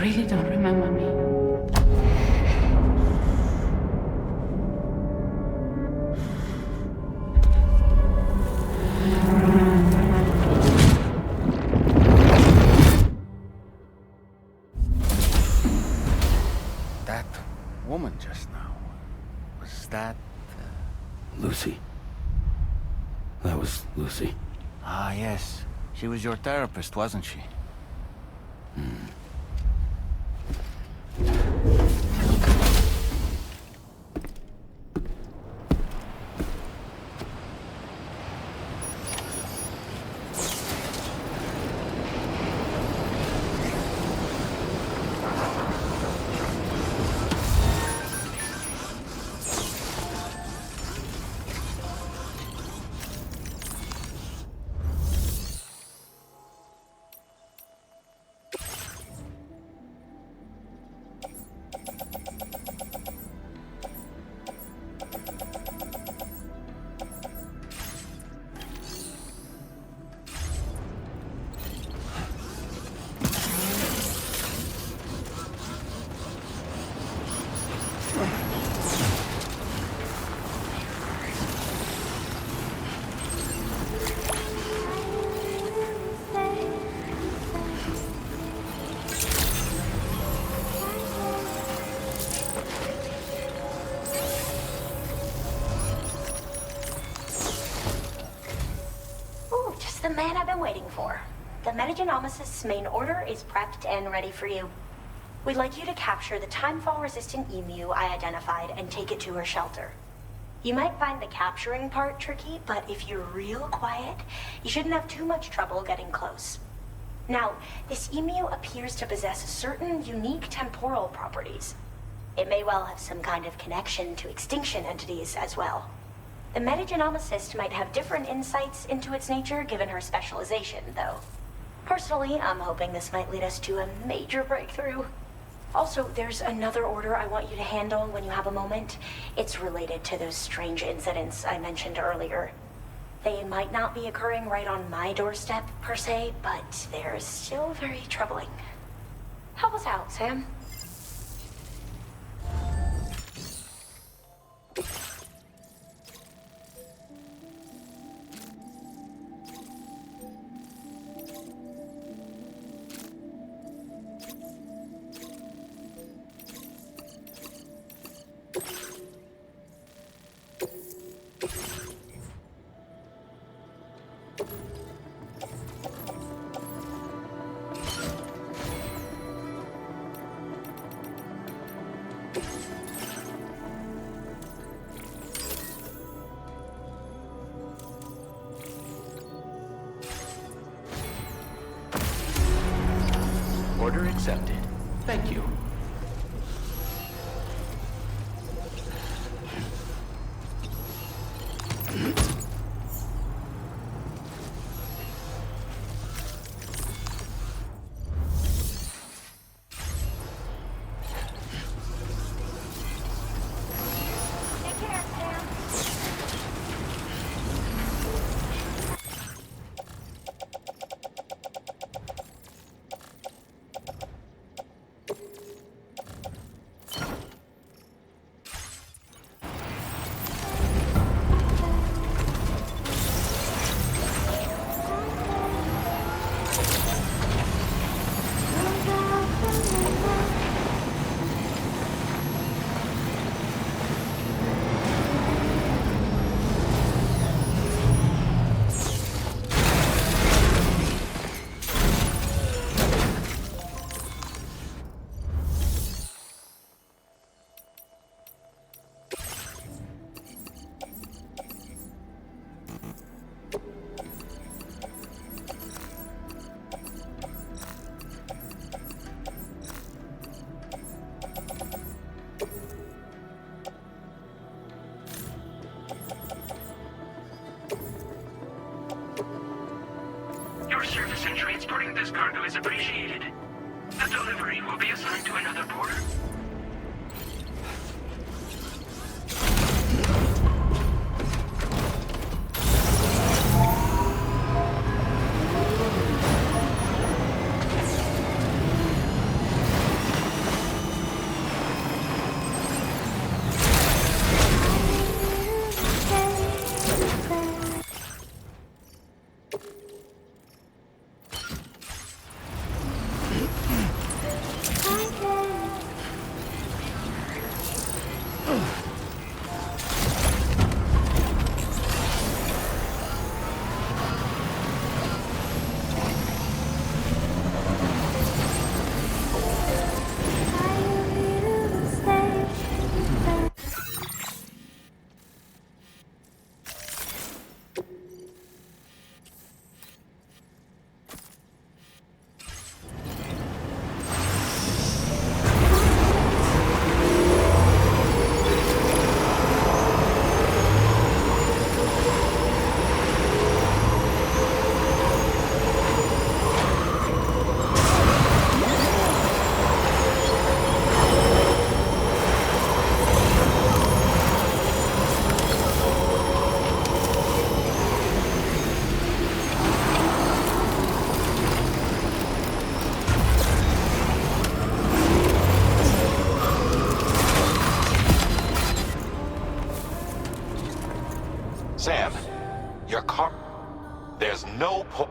really don't remember me. That woman just now, was that... Lucy. That was Lucy. Ah, yes. She was your therapist, wasn't she? Ooh, just the man I've been waiting for. The Metagenomicist's main order is prepped and ready for you. We'd like you to capture the timefall-resistant emu I identified and take it to her shelter. You might find the capturing part tricky, but if you're real quiet, you shouldn't have too much trouble getting close. Now, this emu appears to possess certain unique temporal properties. It may well have some kind of connection to extinction entities as well. The metagenomicist might have different insights into its nature given her specialization, though. Personally, I'm hoping this might lead us to a major breakthrough. Also, there's another order I want you to handle when you have a moment. It's related to those strange incidents I mentioned earlier. They might not be occurring right on my doorstep, per se, but they're still very troubling. Help us out, Sam. Order accepted. Thank you. Your service in transporting this cargo is appreciated. The delivery will be assigned to another porter. no point.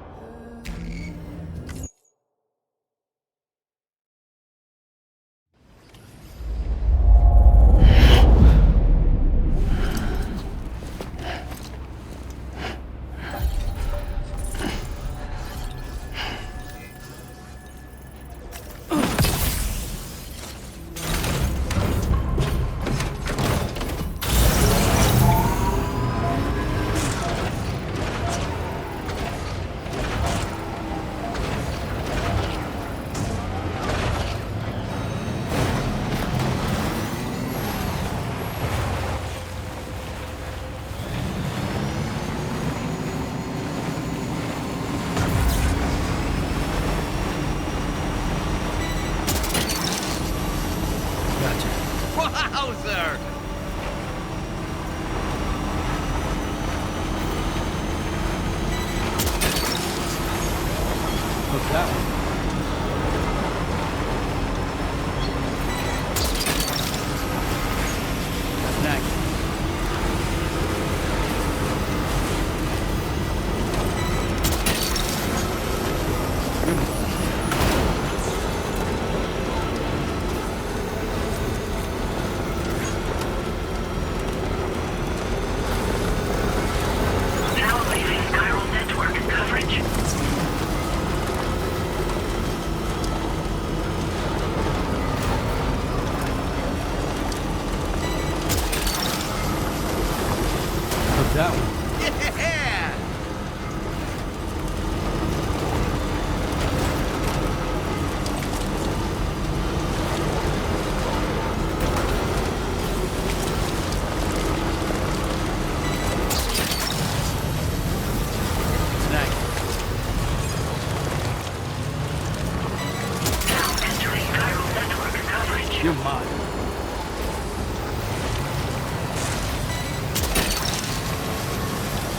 Wowzer! What's that one? Nice. Now leaving chiral network coverage. What's that one? Yeah! Nice. Now entering chiral network coverage. You're mine.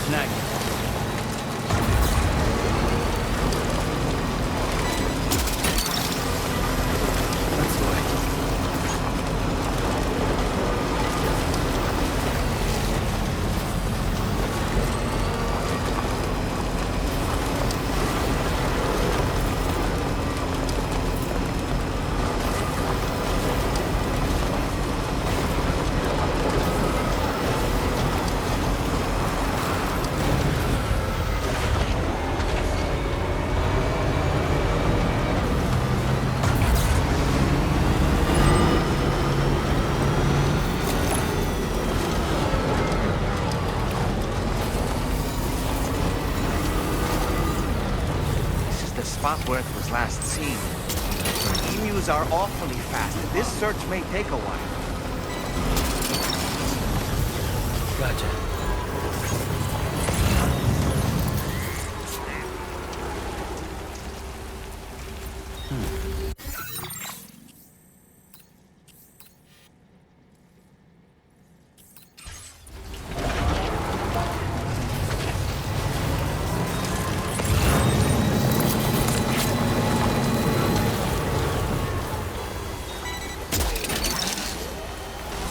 Nice. That's the way. This is the spot where it was last seen. Emus are awfully fast. This search may take a while. Gotcha.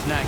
Snack.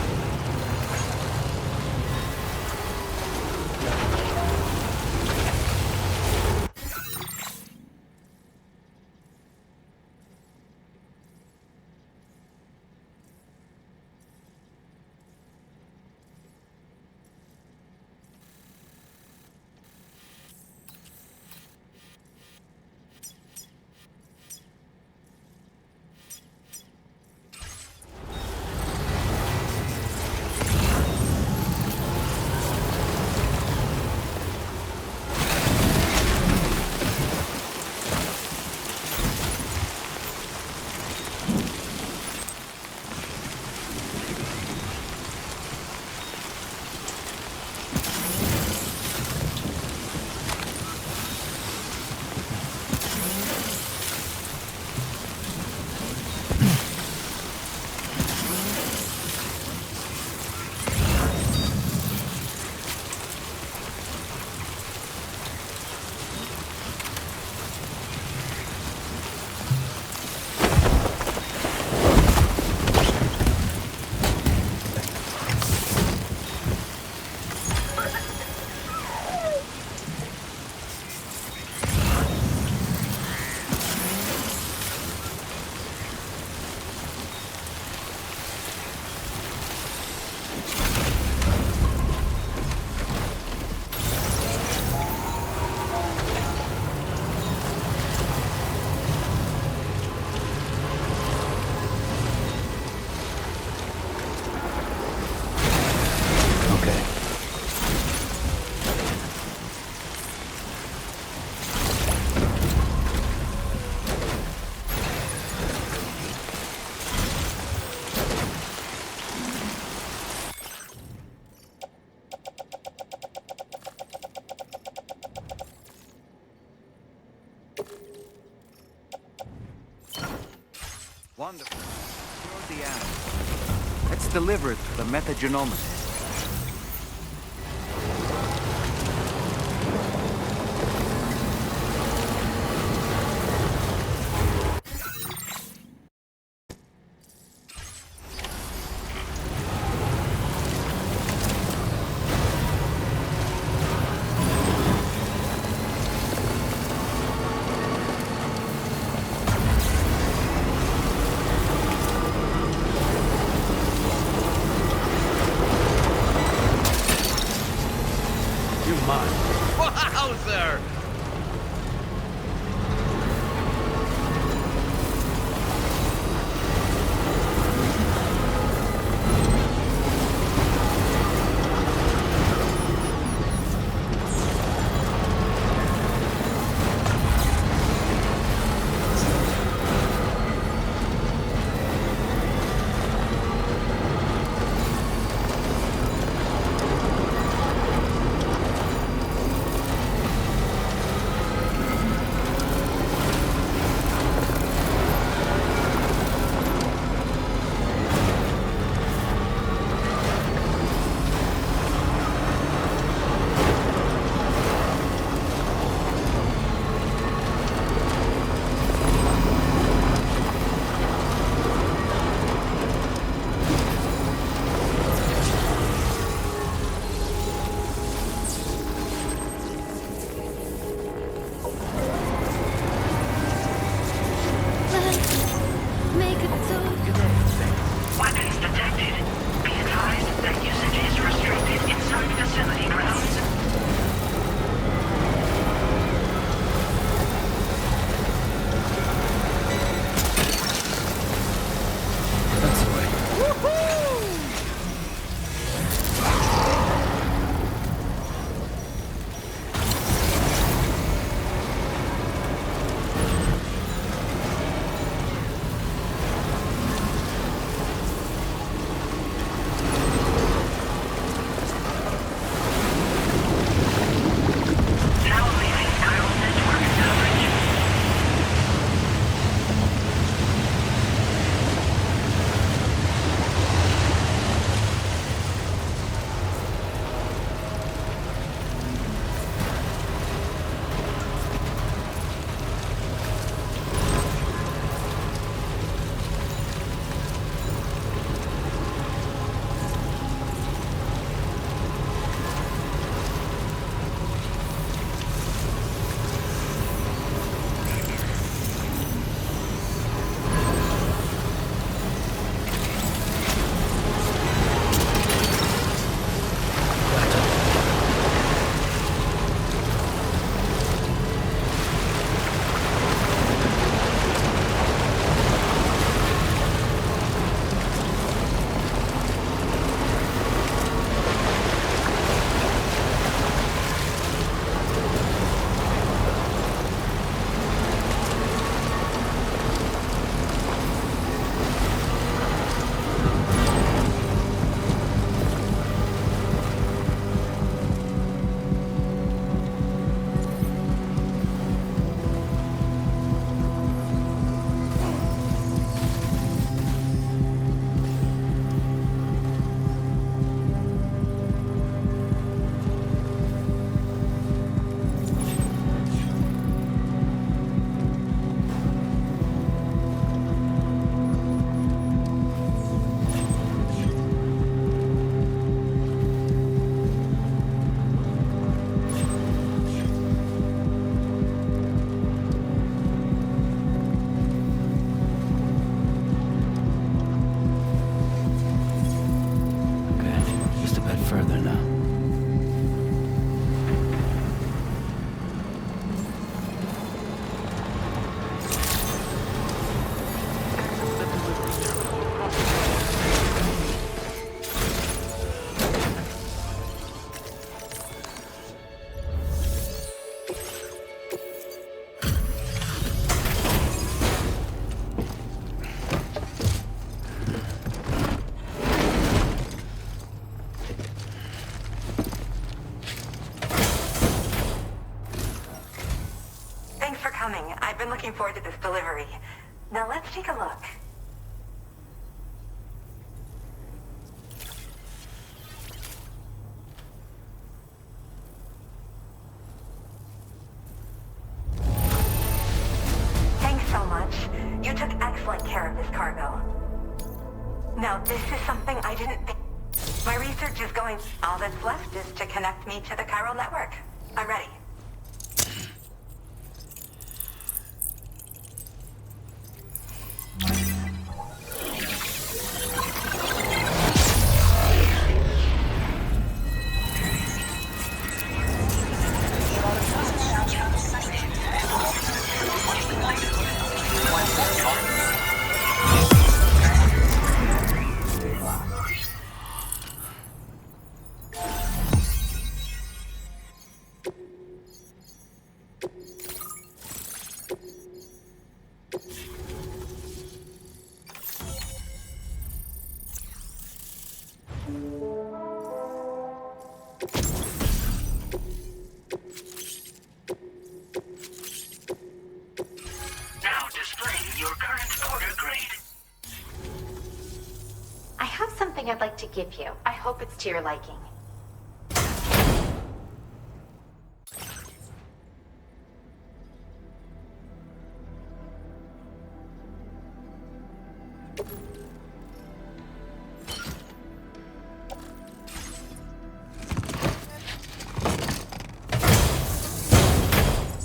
Wonderful. You're the animal. Let's deliver it to the metagenomist. Wowzer! Weapons detected. Be advised that usage is restricted inside facility grounds. That's the way. Now leaving chiral network coverage. Okay, just a bit further now. Thanks for coming. I've been looking forward to this delivery. Now let's take a look. Now, this is something I didn't think. My research is going. All that's left is to connect me to the chiral network. I'm ready. Now displaying your current order grade. I have something I'd like to give you. I hope it's to your liking.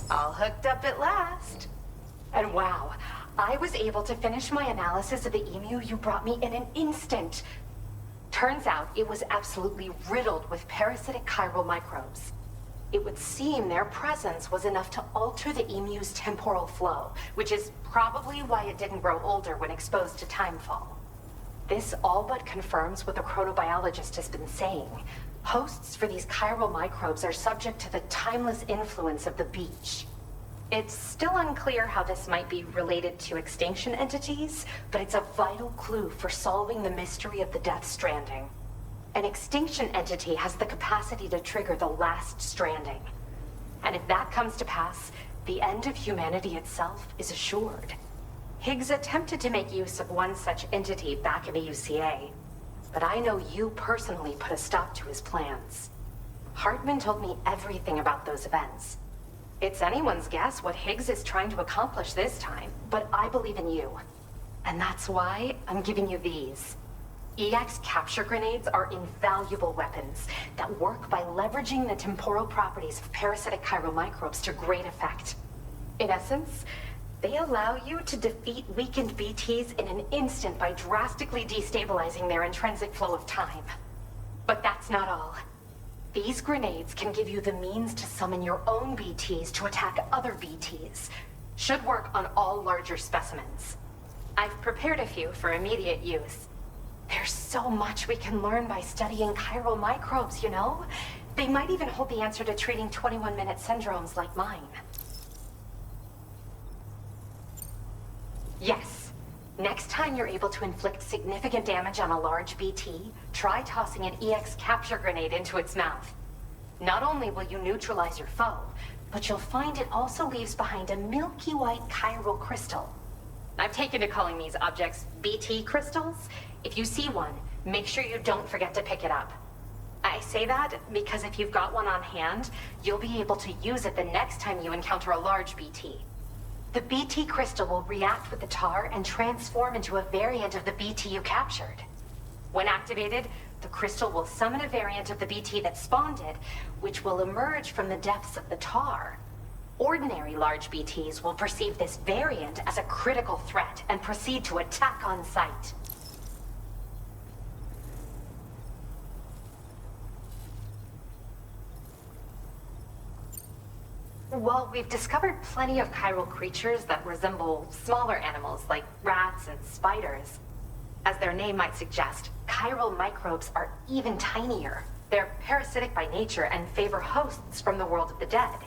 All hooked up at last. And wow, I was able to finish my analysis of the emu you brought me in an instant. Turns out it was absolutely riddled with parasitic chiral microbes. It would seem their presence was enough to alter the emu's temporal flow, which is probably why it didn't grow older when exposed to timefall. This all but confirms what the chronobiologist has been saying. Hosts for these chiral microbes are subject to the timeless influence of the beach. It's still unclear how this might be related to extinction entities, but it's a vital clue for solving the mystery of the Death Stranding. An extinction entity has the capacity to trigger the last stranding. And if that comes to pass, the end of humanity itself is assured. Higgs attempted to make use of one such entity back in the UCA, but I know you personally put a stop to his plans. Hartman told me everything about those events. It's anyone's guess what Higgs is trying to accomplish this time, but I believe in you. And that's why I'm giving you these. EX capture grenades are invaluable weapons that work by leveraging the temporal properties of parasitic chiral microbes to great effect. In essence, they allow you to defeat weakened BTs in an instant by drastically destabilizing their intrinsic flow of time. But that's not all. These grenades can give you the means to summon your own BTs to attack other BTs. Should work on all larger specimens. I've prepared a few for immediate use. There's so much we can learn by studying chiral microbes, you know? They might even hold the answer to treating 21-minute syndromes like mine. Yes. Next time you're able to inflict significant damage on a large BT, try tossing an EX capture grenade into its mouth. Not only will you neutralize your foe, but you'll find it also leaves behind a milky white chiral crystal. I've taken to calling these objects BT crystals. If you see one, make sure you don't forget to pick it up. I say that because if you've got one on hand, you'll be able to use it the next time you encounter a large BT. The BT crystal will react with the tar and transform into a variant of the BT you captured. When activated, the crystal will summon a variant of the BT that spawned it, which will emerge from the depths of the tar. Ordinary large BTs will perceive this variant as a critical threat and proceed to attack on sight. Well, we've discovered plenty of chiral creatures that resemble smaller animals like rats and spiders. As their name might suggest, chiral microbes are even tinier. They're parasitic by nature and favor hosts from the world of the dead.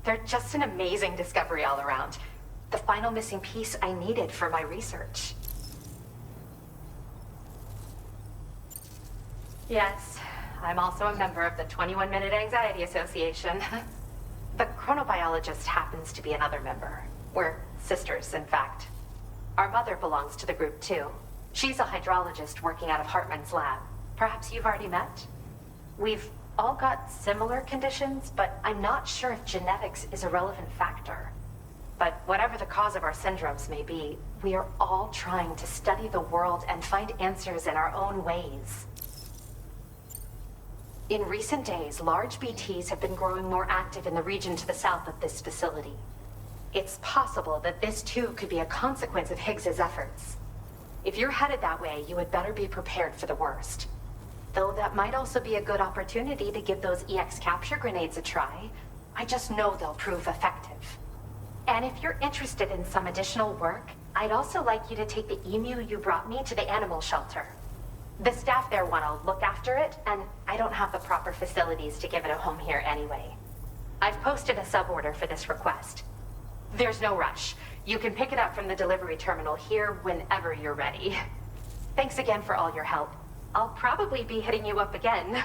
They're just an amazing discovery all around. The final missing piece I needed for my research. Yes, I'm also a member of the 21-Minute Anxiety Association. The chronobiologist happens to be another member. We're sisters, in fact. Our mother belongs to the group, too. She's a hydrologist working out of Hartman's lab. Perhaps you've already met? We've all got similar conditions, but I'm not sure if genetics is a relevant factor. But whatever the cause of our syndromes may be, we are all trying to study the world and find answers in our own ways. In recent days, large BTs have been growing more active in the region to the south of this facility. It's possible that this too could be a consequence of Higgs's efforts. If you're headed that way, you had better be prepared for the worst. Though that might also be a good opportunity to give those EX capture grenades a try. I just know they'll prove effective. And if you're interested in some additional work, I'd also like you to take the emu you brought me to the animal shelter. The staff there want to look after it, and I don't have the proper facilities to give it a home here anyway. I've posted a suborder for this request. There's no rush. You can pick it up from the delivery terminal here whenever you're ready. Thanks again for all your help. I'll probably be hitting you up again.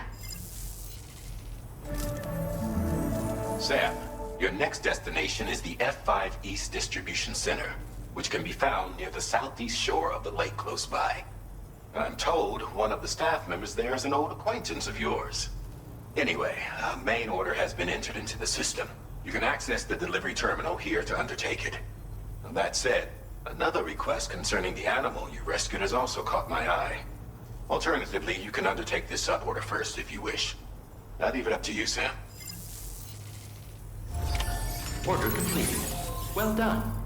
Sam, your next destination is the F5 East Distribution Center, which can be found near the southeast shore of the lake close by. I'm told one of the staff members there is an old acquaintance of yours. Anyway, a main order has been entered into the system. You can access the delivery terminal here to undertake it. That said, another request concerning the animal you rescued has also caught my eye. Alternatively, you can undertake this suborder first if you wish. I'll leave it up to you, Sam. Order completed. Well done.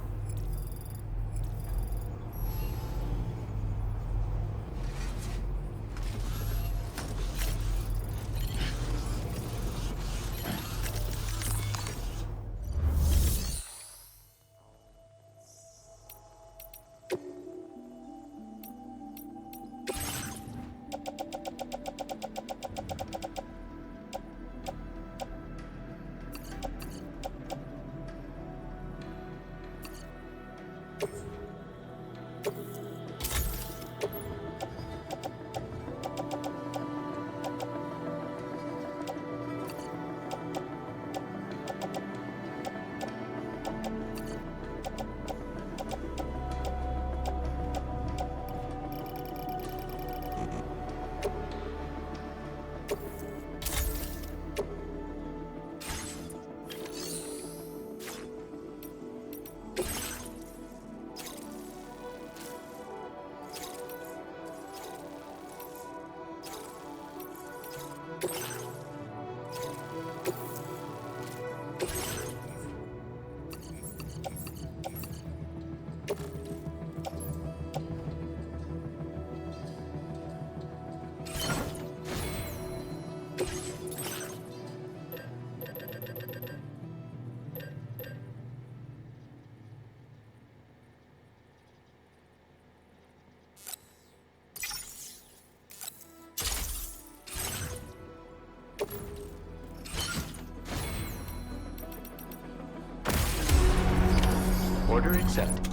Order accepted.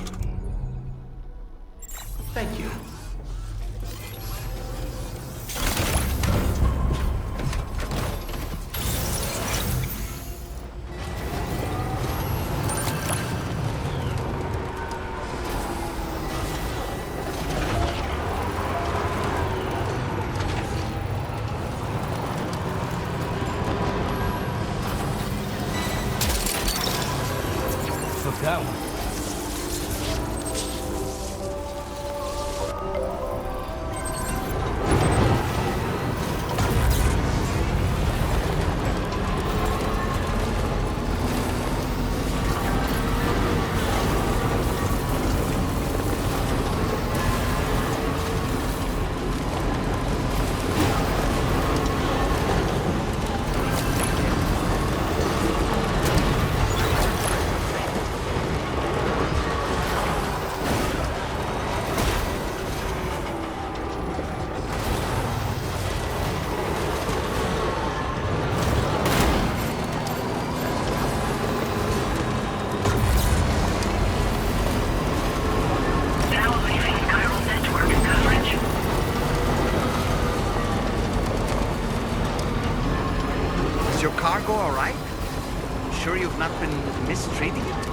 Thank you. Took that one. Is your cargo all right? Sure you've not been mistreating it?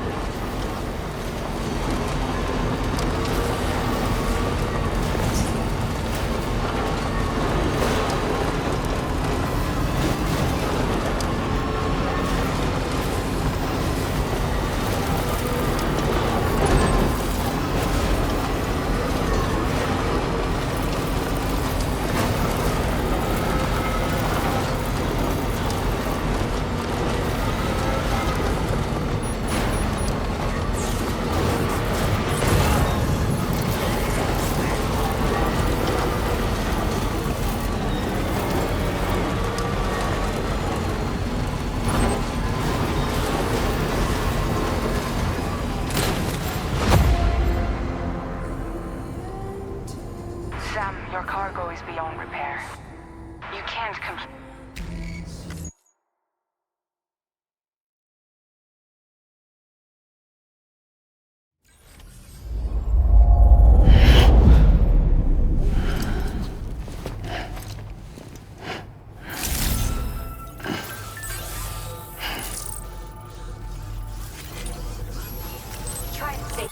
Sam, your cargo is beyond repair. You can't complete. Try and stay.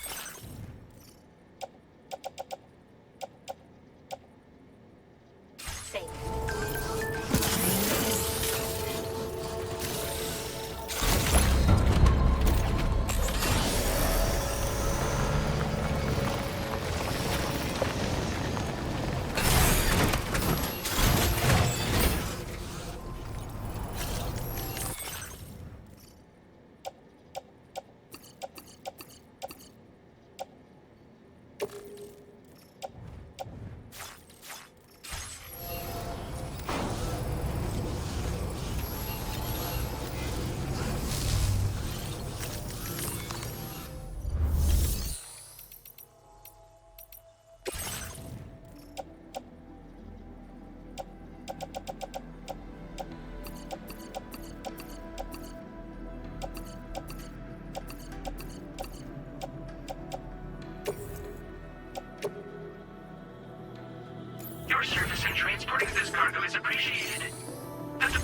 Your service in transporting this cargo is appreciated. The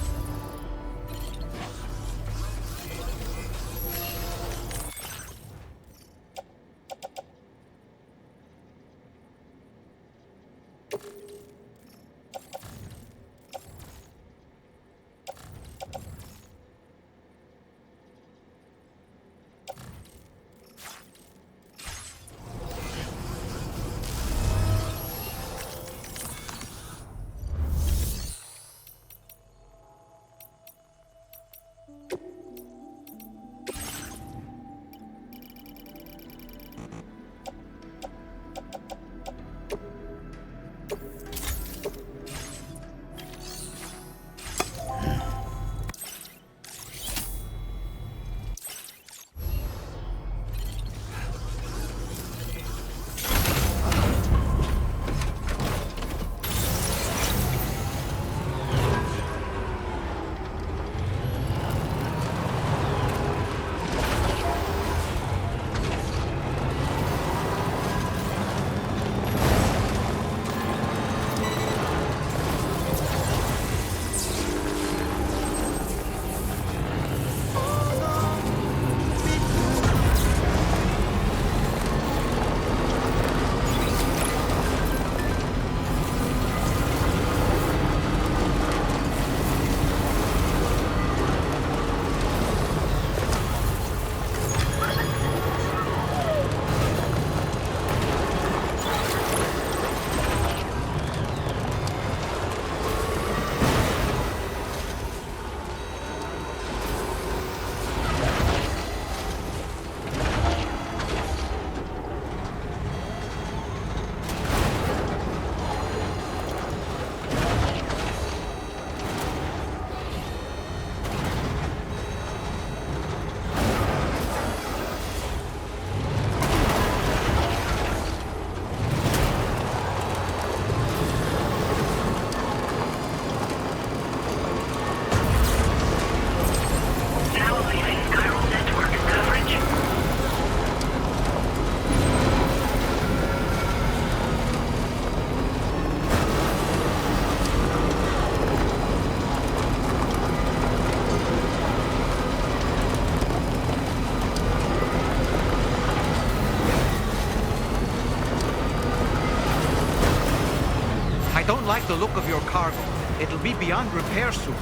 I don't like the look of your cargo. It'll be beyond repair soon.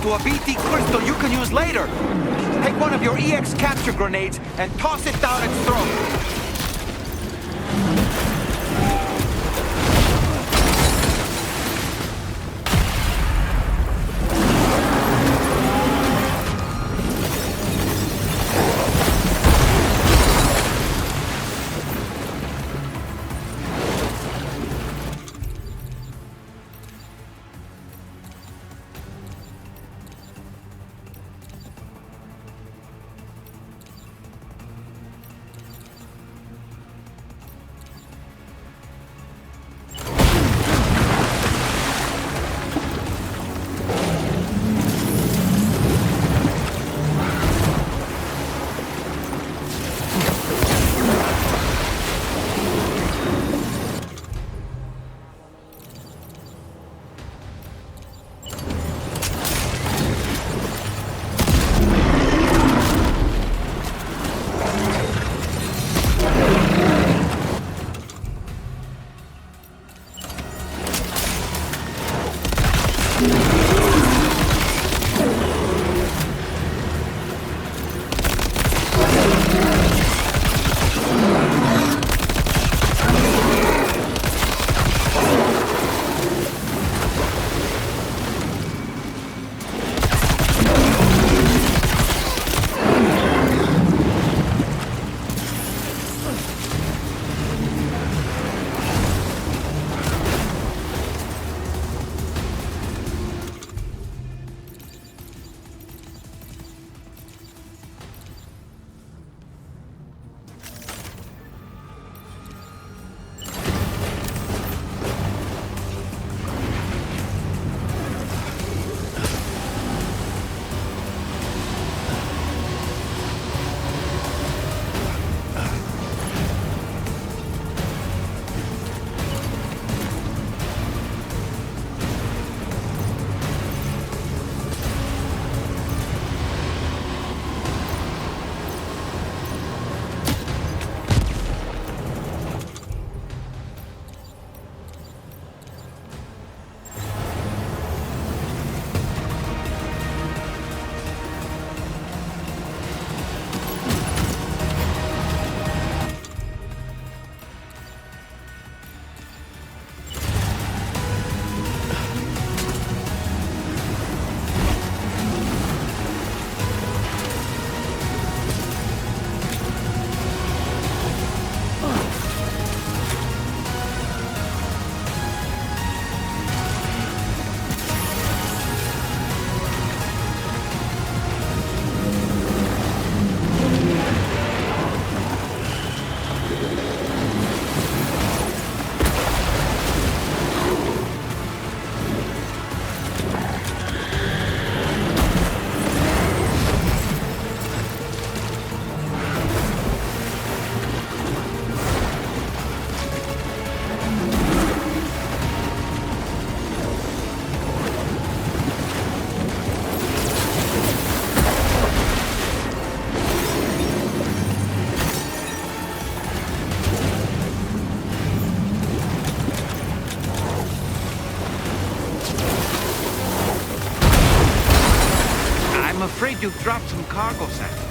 to a BT crystal you can use later. Take one of your EX capture grenades and toss it down its throat. Afraid you've dropped some cargo, Sam.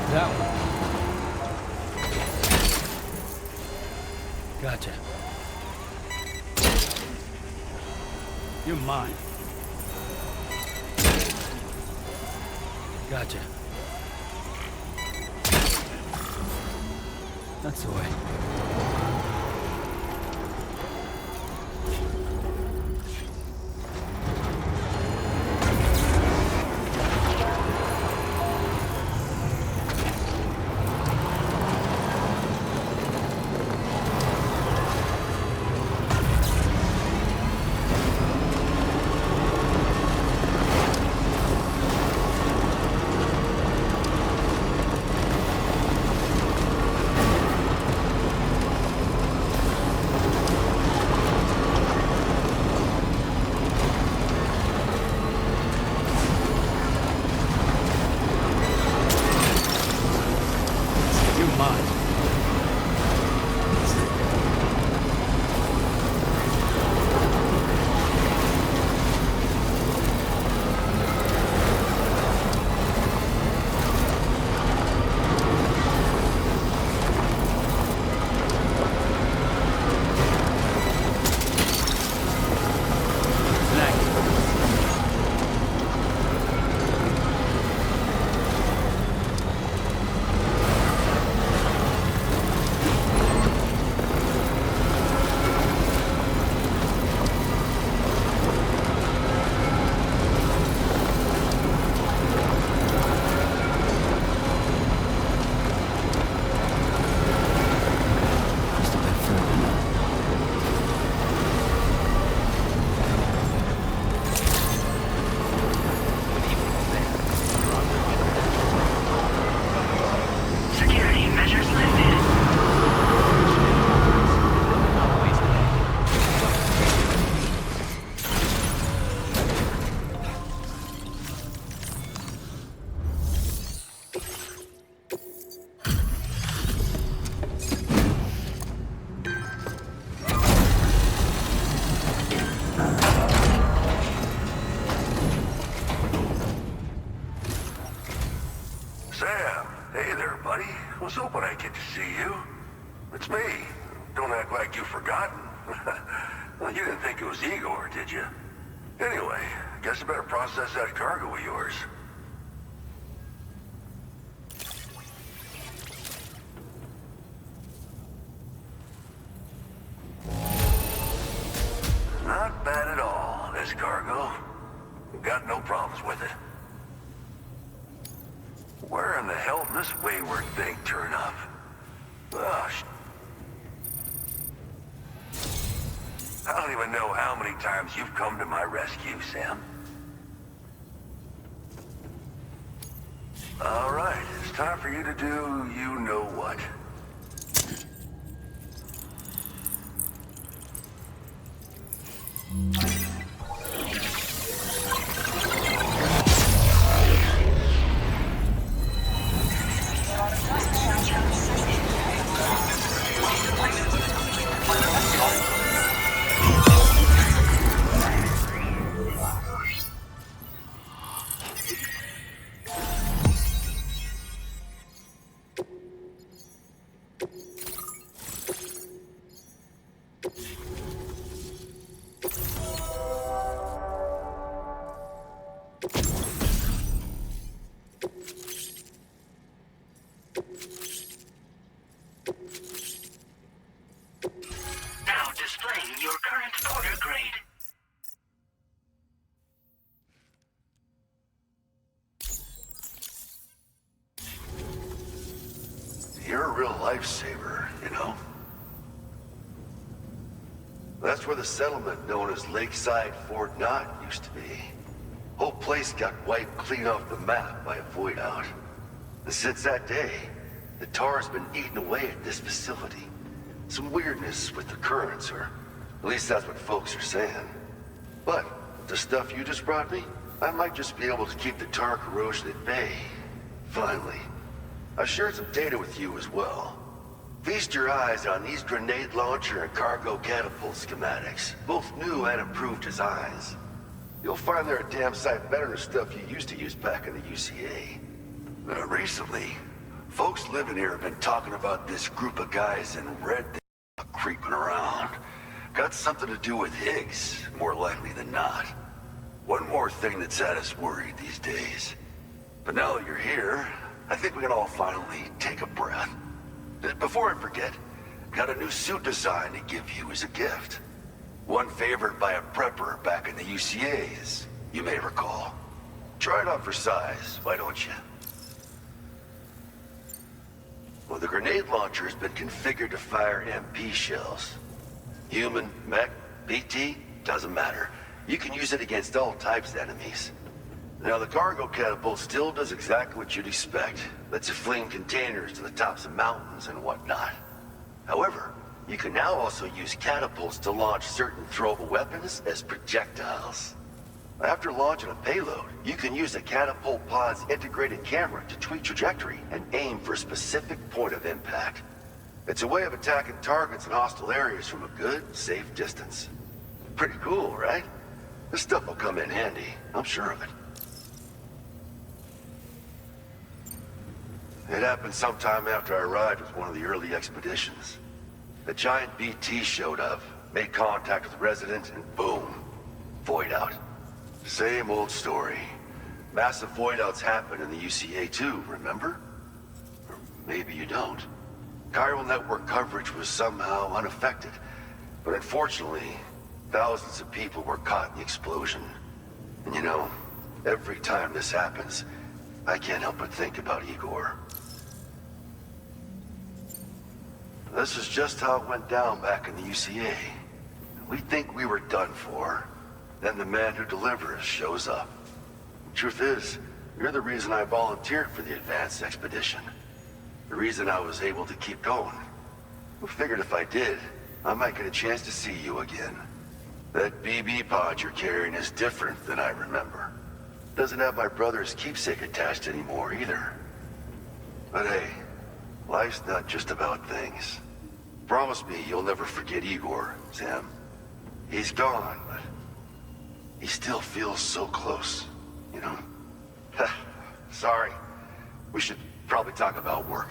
That one. Gotcha. You're mine. Gotcha. That's the way. Was hoping I'd get to see you. It's me. Don't act like you've forgotten. Well, you didn't think it was Igor, did you? Anyway, guess I better process that cargo of yours. Not bad at all, this cargo. Got no problems with it. Where in the hell did this wayward thing turn up? Oh, I don't even know how many times you've come to my rescue, Sam. All right, it's time for you to do you-know-what. real lifesaver, you know? That's where the settlement known as Lakeside Fort Knott used to be. Whole place got wiped clean off the map by a void out. And since that day, the tar's been eating away at this facility. Some weirdness with the currents, or at least that's what folks are saying. But the stuff you just brought me, I might just be able to keep the tar corrosion at bay. Finally. I shared some data with you as well. Feast your eyes on these grenade launcher and cargo catapult schematics, both new and improved designs. You'll find they're a damn sight better than stuff you used to use back in the UCA. Recently, folks living here have been talking about this group of guys in red creeping around. Got something to do with Higgs, more likely than not. One more thing that's had us worried these days. But now that you're here, I think we can all finally take a breath. Before I forget, got a new suit design to give you as a gift. One favored by a prepper back in the UCAs, you may recall. Try it on for size, why don't you? Well, the grenade launcher has been configured to fire MP shells. Human, mech, BT, doesn't matter. You can use it against all types of enemies. Now, the cargo catapult still does exactly what you'd expect. Lets you fling containers to the tops of mountains and whatnot. However, you can now also use catapults to launch certain throwable weapons as projectiles. After launching a payload, you can use a catapult pod's integrated camera to tweak trajectory and aim for a specific point of impact. It's a way of attacking targets in hostile areas from a good, safe distance. Pretty cool, right? This stuff will come in handy, I'm sure of it. It happened sometime after I arrived with one of the early expeditions. A giant BT showed up, made contact with the resident, and boom, void out. Same old story. Massive void outs happen in the UCA too, remember? Or maybe you don't. Chiral network coverage was somehow unaffected, but unfortunately, thousands of people were caught in the explosion. And you know, every time this happens, I can't help but think about Igor. This is just how it went down back in the UCA. We think we were done for. Then the man who delivers shows up. The truth is, you're the reason I volunteered for the advanced expedition. The reason I was able to keep going. I figured if I did, I might get a chance to see you again. That BB pod you're carrying is different than I remember. Doesn't have my brother's keepsake attached anymore either. But hey, life's not just about things. Promise me you'll never forget Igor, Sam. He's gone, but he still feels so close, you know? Sorry. We should probably talk about work.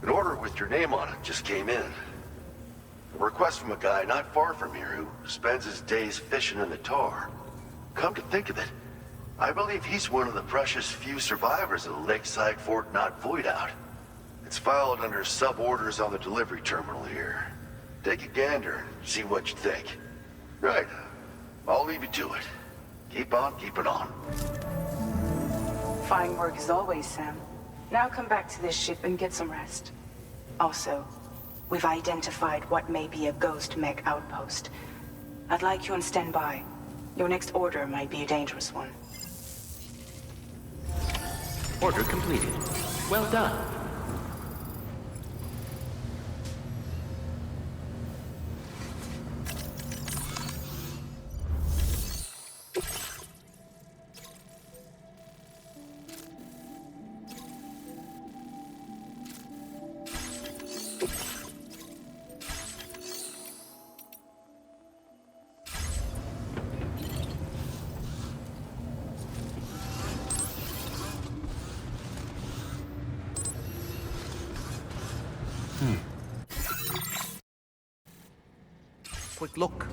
An order with your name on it just came in. A request from a guy not far from here who spends his days fishing in the tar. Come to think of it, I believe he's one of the precious few survivors of the Lakeside Fort Knott void out. It's filed under sub-orders on the delivery terminal here. Take a gander and see what you think. Right. I'll leave you to it. Keep on keeping on. Fine work as always, Sam. Now come back to this ship and get some rest. Also, we've identified what may be a ghost mech outpost. I'd like you on standby. Your next order might be a dangerous one. Order completed. Well done. Quick look.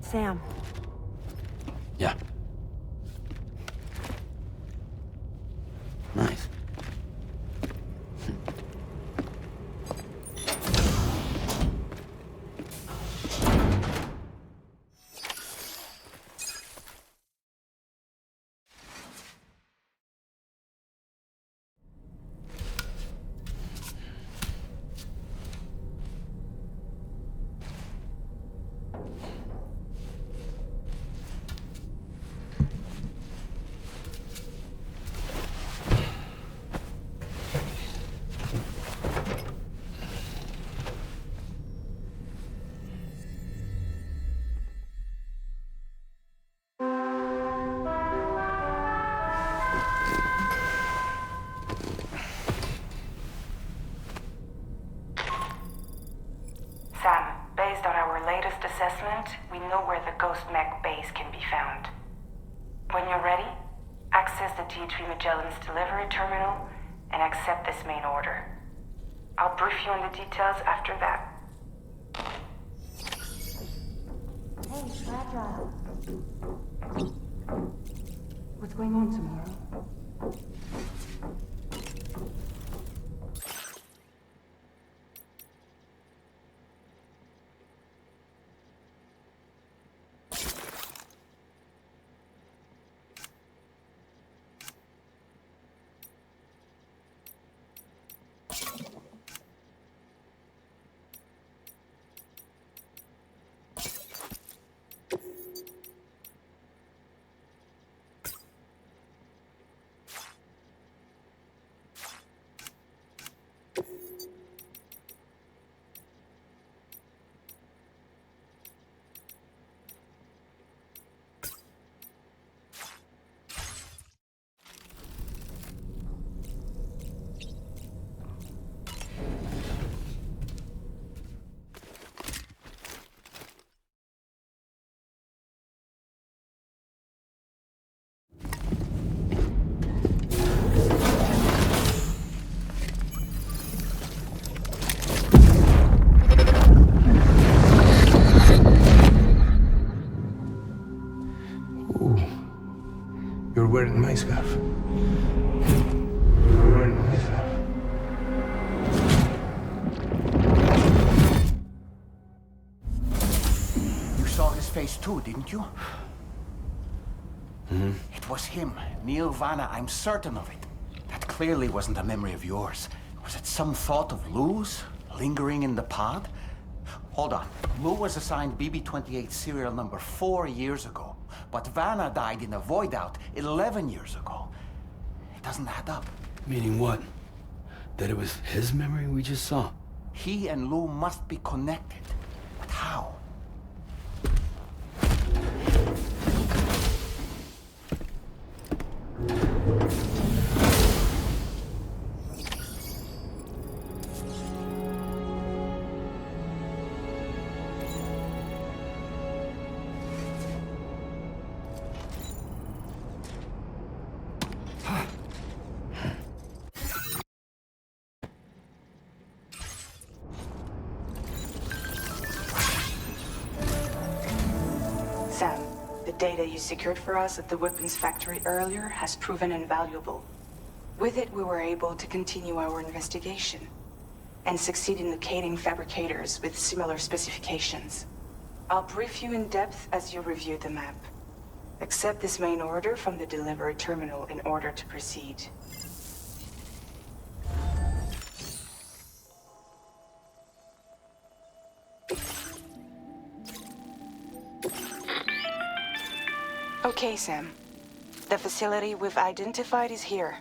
Sam. Yeah. Nice. Sam, based on our latest assessment, we know where the Ghost Mech base can be found. When you're ready, access the T3 Magellan's delivery terminal and accept this main order. I'll brief you on the details after that. Hey, Fragile. What's going on tomorrow? You're wearing my scarf. You're wearing my scarf. You saw his face too, didn't you? Mm-hmm. It was him, Neil Vanna, I'm certain of it. That clearly wasn't a memory of yours. Was it some thought of Lou's, lingering in the pod? Hold on. Lou was assigned BB-28 serial number 4 years ago. But Vanna died in a void out 11 years ago. It doesn't add up. Meaning what? That it was his memory we just saw? He and Lou must be connected. But how? Sam, the data you secured for us at the weapons factory earlier has proven invaluable. With it, we were able to continue our investigation and succeed in locating fabricators with similar specifications. I'll brief you in depth as you review the map. Accept this main order from the delivery terminal in order to proceed. Okay, Sam. The facility we've identified is here.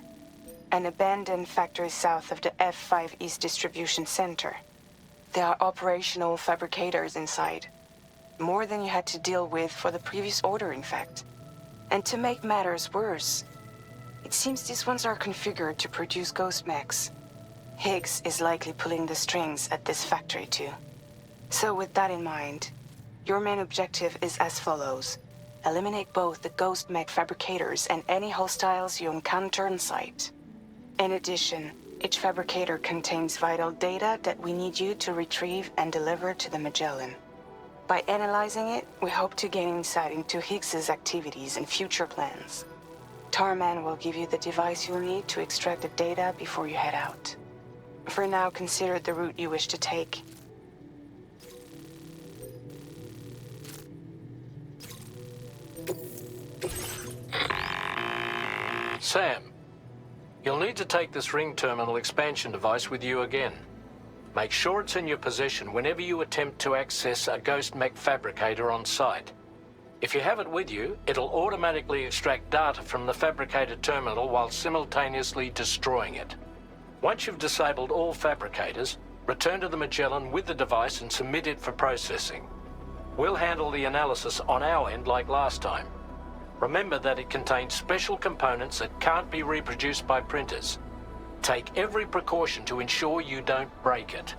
An abandoned factory south of the F5 East Distribution Center. There are operational fabricators inside. More than you had to deal with for the previous order, in fact. And to make matters worse, it seems these ones are configured to produce ghost mechs. Higgs is likely pulling the strings at this factory too. So with that in mind, your main objective is as follows. Eliminate both the ghost mech fabricators and any hostiles you encounter on site. In addition, each fabricator contains vital data that we need you to retrieve and deliver to the Magellan. By analyzing it, we hope to gain insight into Higgs's activities and future plans. Tarman will give you the device you'll need to extract the data before you head out. For now, consider the route you wish to take. Sam, you'll need to take this ring terminal expansion device with you again. Make sure it's in your possession whenever you attempt to access a ghost mech fabricator on site. If you have it with you, it'll automatically extract data from the fabricator terminal while simultaneously destroying it. Once you've disabled all fabricators, return to the Magellan with the device and submit it for processing. We'll handle the analysis on our end like last time. Remember that it contains special components that can't be reproduced by printers. Take every precaution to ensure you don't break it.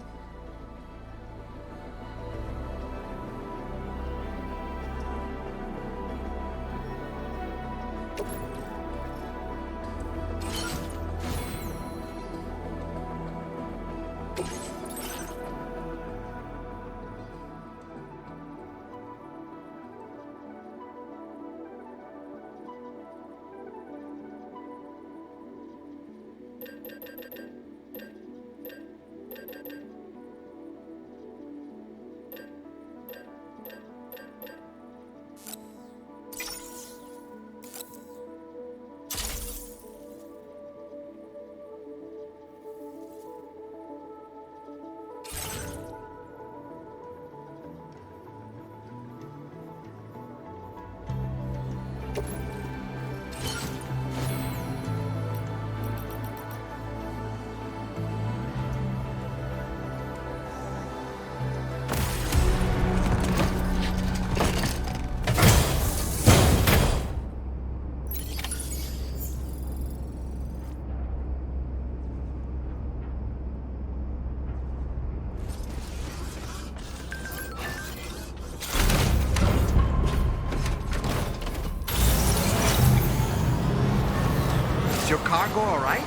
Is your cargo all right?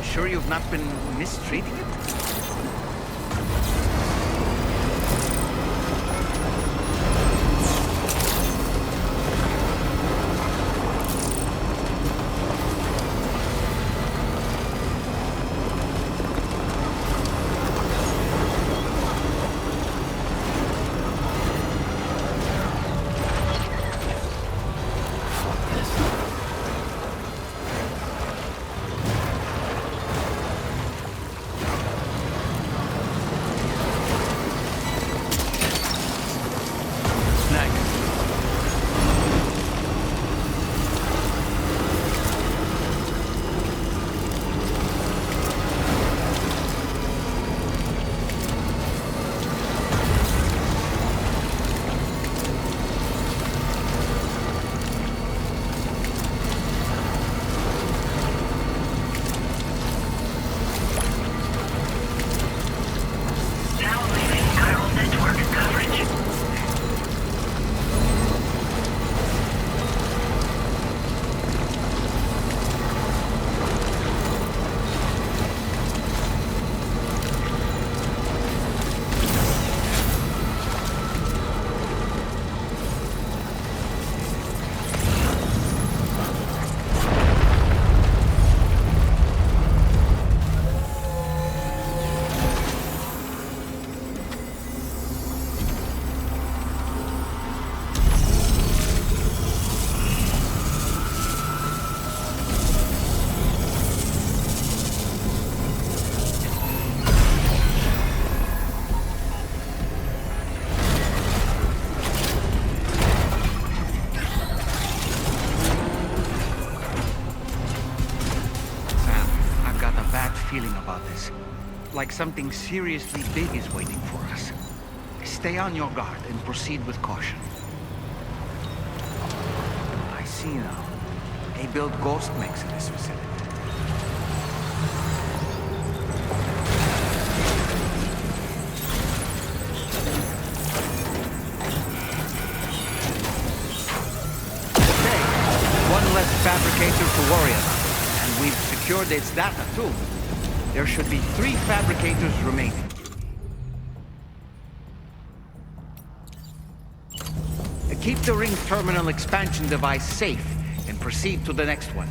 Sure you've not been mistreating it? Feeling about this. Like something seriously big is waiting for us. Stay on your guard and proceed with caution. I see now. They build ghost mechs in this facility. Okay, one less fabricator to worry about. And we've secured its data too. There should be 3 fabricators remaining. Keep the ring terminal expansion device safe and proceed to the next one.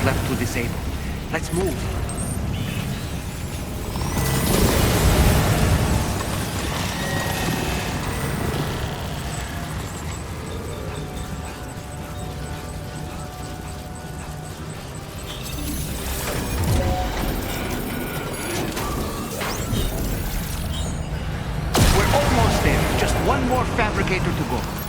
left to disable. Let's move. We're almost there. Just one more fabricator to go.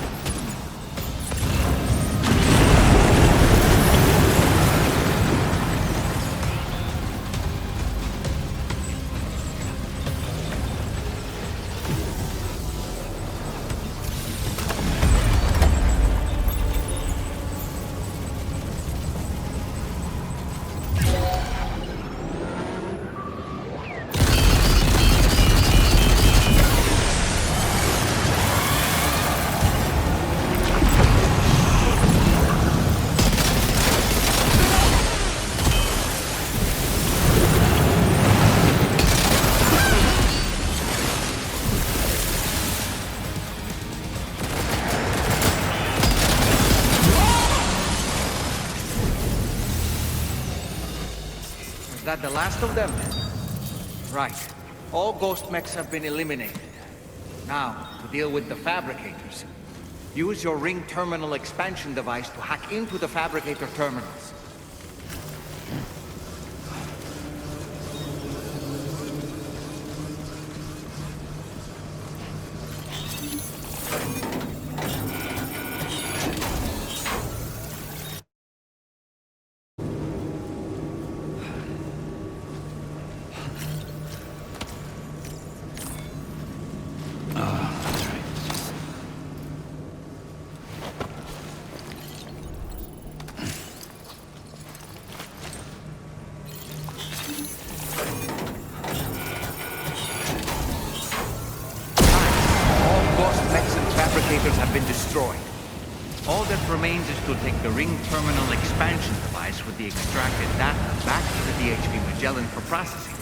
Is that the last of them? Right. All ghost mechs have been eliminated. Now, to deal with the fabricators. Use your ring terminal expansion device to hack into the fabricator terminals. Have been destroyed. All that remains is to take the ring terminal expansion device with the extracted data back to the DHV Magellan for processing.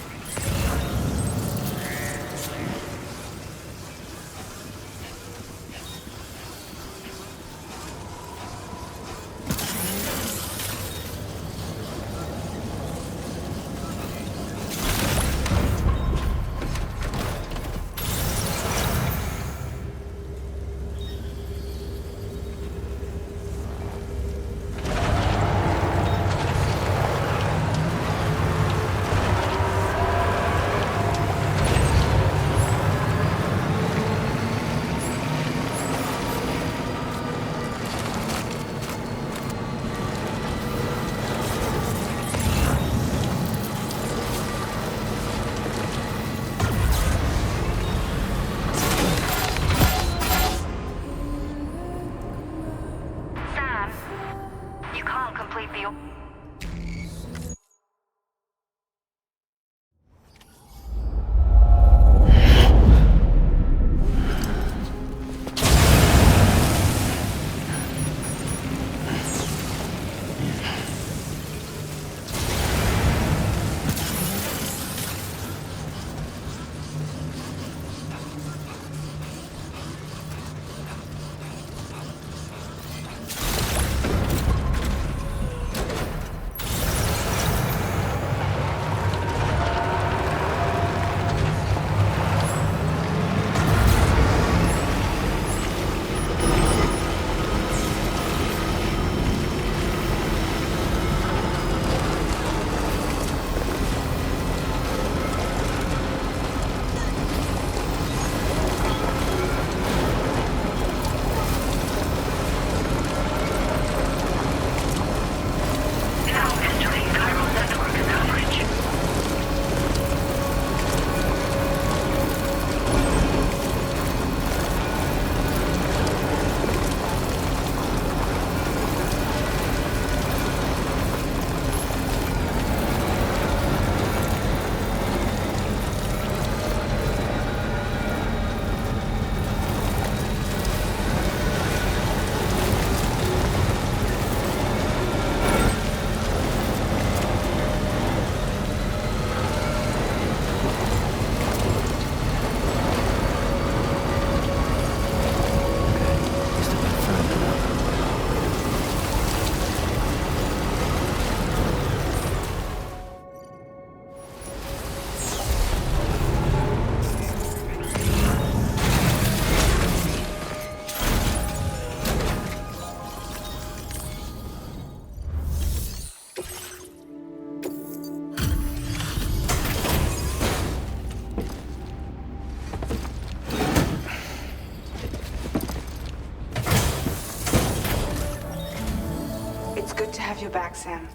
you're back, Sam.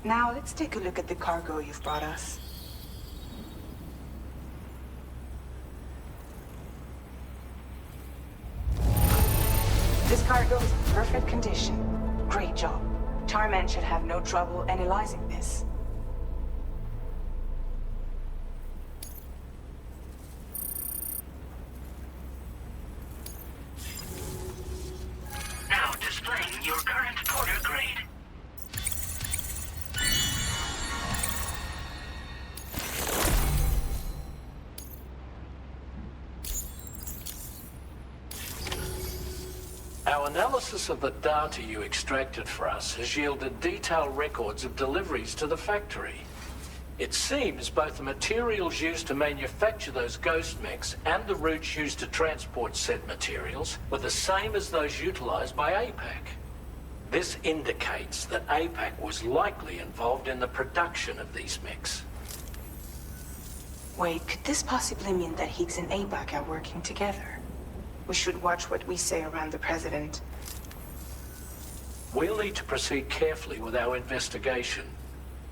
Now let's take a look at the cargo you've brought us. This cargo is in perfect condition. Great job. Tarman should have no trouble analyzing this. Now displaying your current porter grade. Our analysis of the data you extracted for us has yielded detailed records of deliveries to the factory. It seems both the materials used to manufacture those ghost mechs and the routes used to transport said materials were the same as those utilized by APAC. This indicates that APAC was likely involved in the production of these mechs. Wait, could this possibly mean that Higgs and APAC are working together? We should watch what we say around the President. We'll need to proceed carefully with our investigation.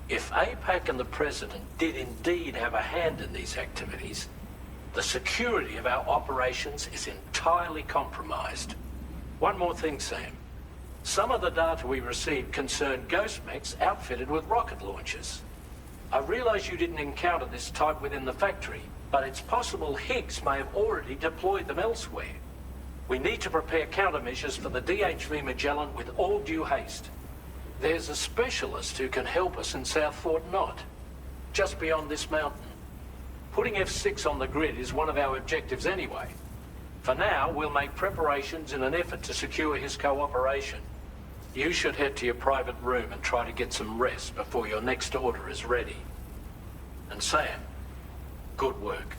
If APAC and the President did indeed have a hand in these activities, the security of our operations is entirely compromised. One more thing, Sam. Some of the data we received concerned ghost mechs outfitted with rocket launchers. I realize you didn't encounter this type within the factory, but it's possible Higgs may have already deployed them elsewhere. We need to prepare countermeasures for the DHV Magellan with all due haste. There's a specialist who can help us in South Fort Knot, just beyond this mountain. Putting F6 on the grid is one of our objectives anyway. For now, we'll make preparations in an effort to secure his cooperation. You should head to your private room and try to get some rest before your next order is ready. And Sam, good work.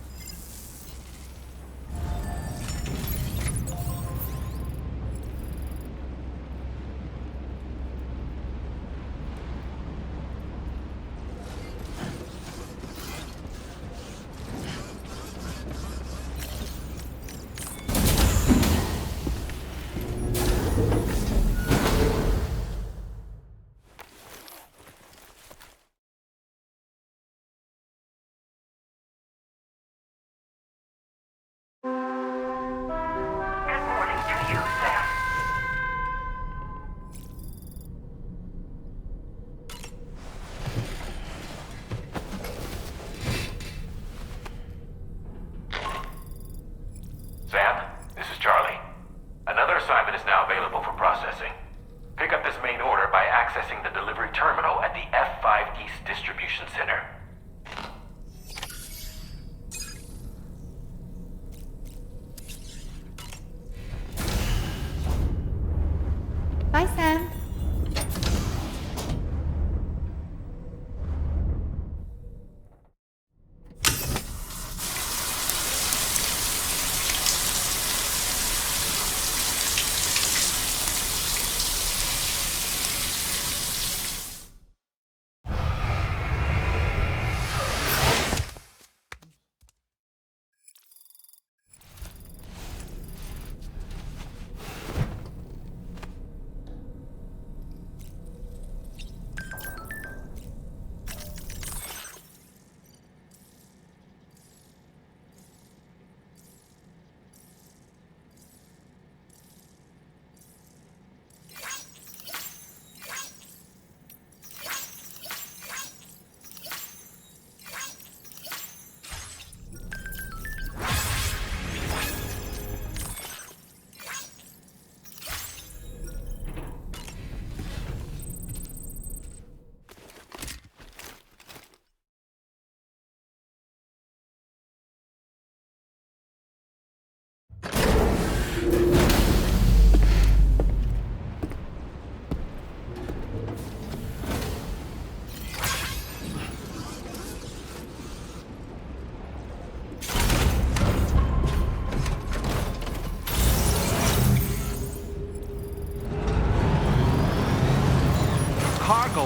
Bye, Sam.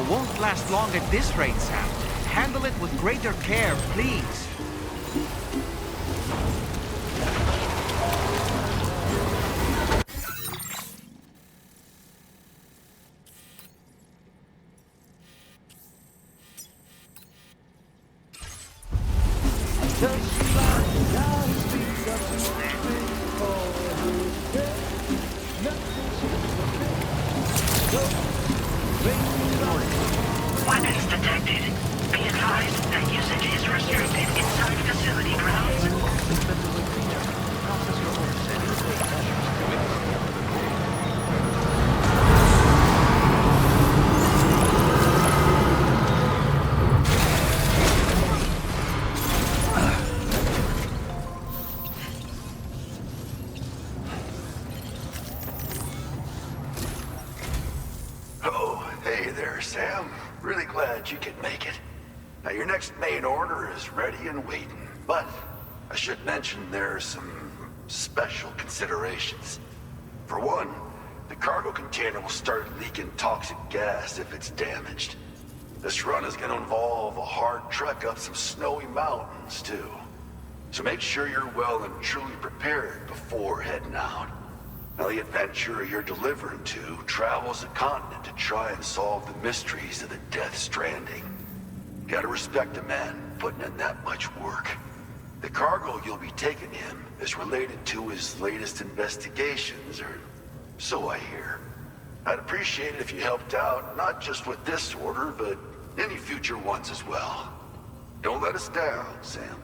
Won't last long at this rate, Sam. Handle it with greater care, please. Weapons detected. Be advised that usage is restricted inside facility grounds. Process your order and take measures to witness. Oh, hey there, Sam. Really glad you could make it. Now, your next main order is ready and waiting, but I should mention there are some special considerations. For one, the cargo container will start leaking toxic gas if it's damaged. This run is going to involve a hard trek up some snowy mountains, too. So make sure you're well and truly prepared before heading out. Now, the adventurer you're delivering to travels the continent to try and solve the mysteries of the Death Stranding. Gotta respect a man putting in that much work. The cargo you'll be taking him is related to his latest investigations, or so I hear. I'd appreciate it if you helped out, not just with this order, but any future ones as well. Don't let us down, Sam.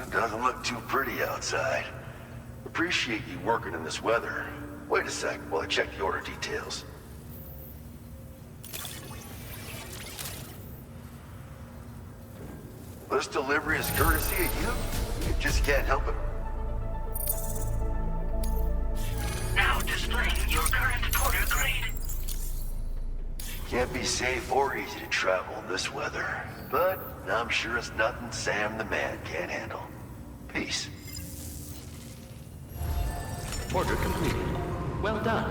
Doesn't look too pretty outside. Appreciate you working in this weather. Wait a sec while I check the order details. This delivery is courtesy of you? You just can't help it. Now displaying your current porter grade. Can't be safe or easy to travel in this weather, but I'm sure it's nothing Sam the man can't handle. Peace. Order completed. Well done.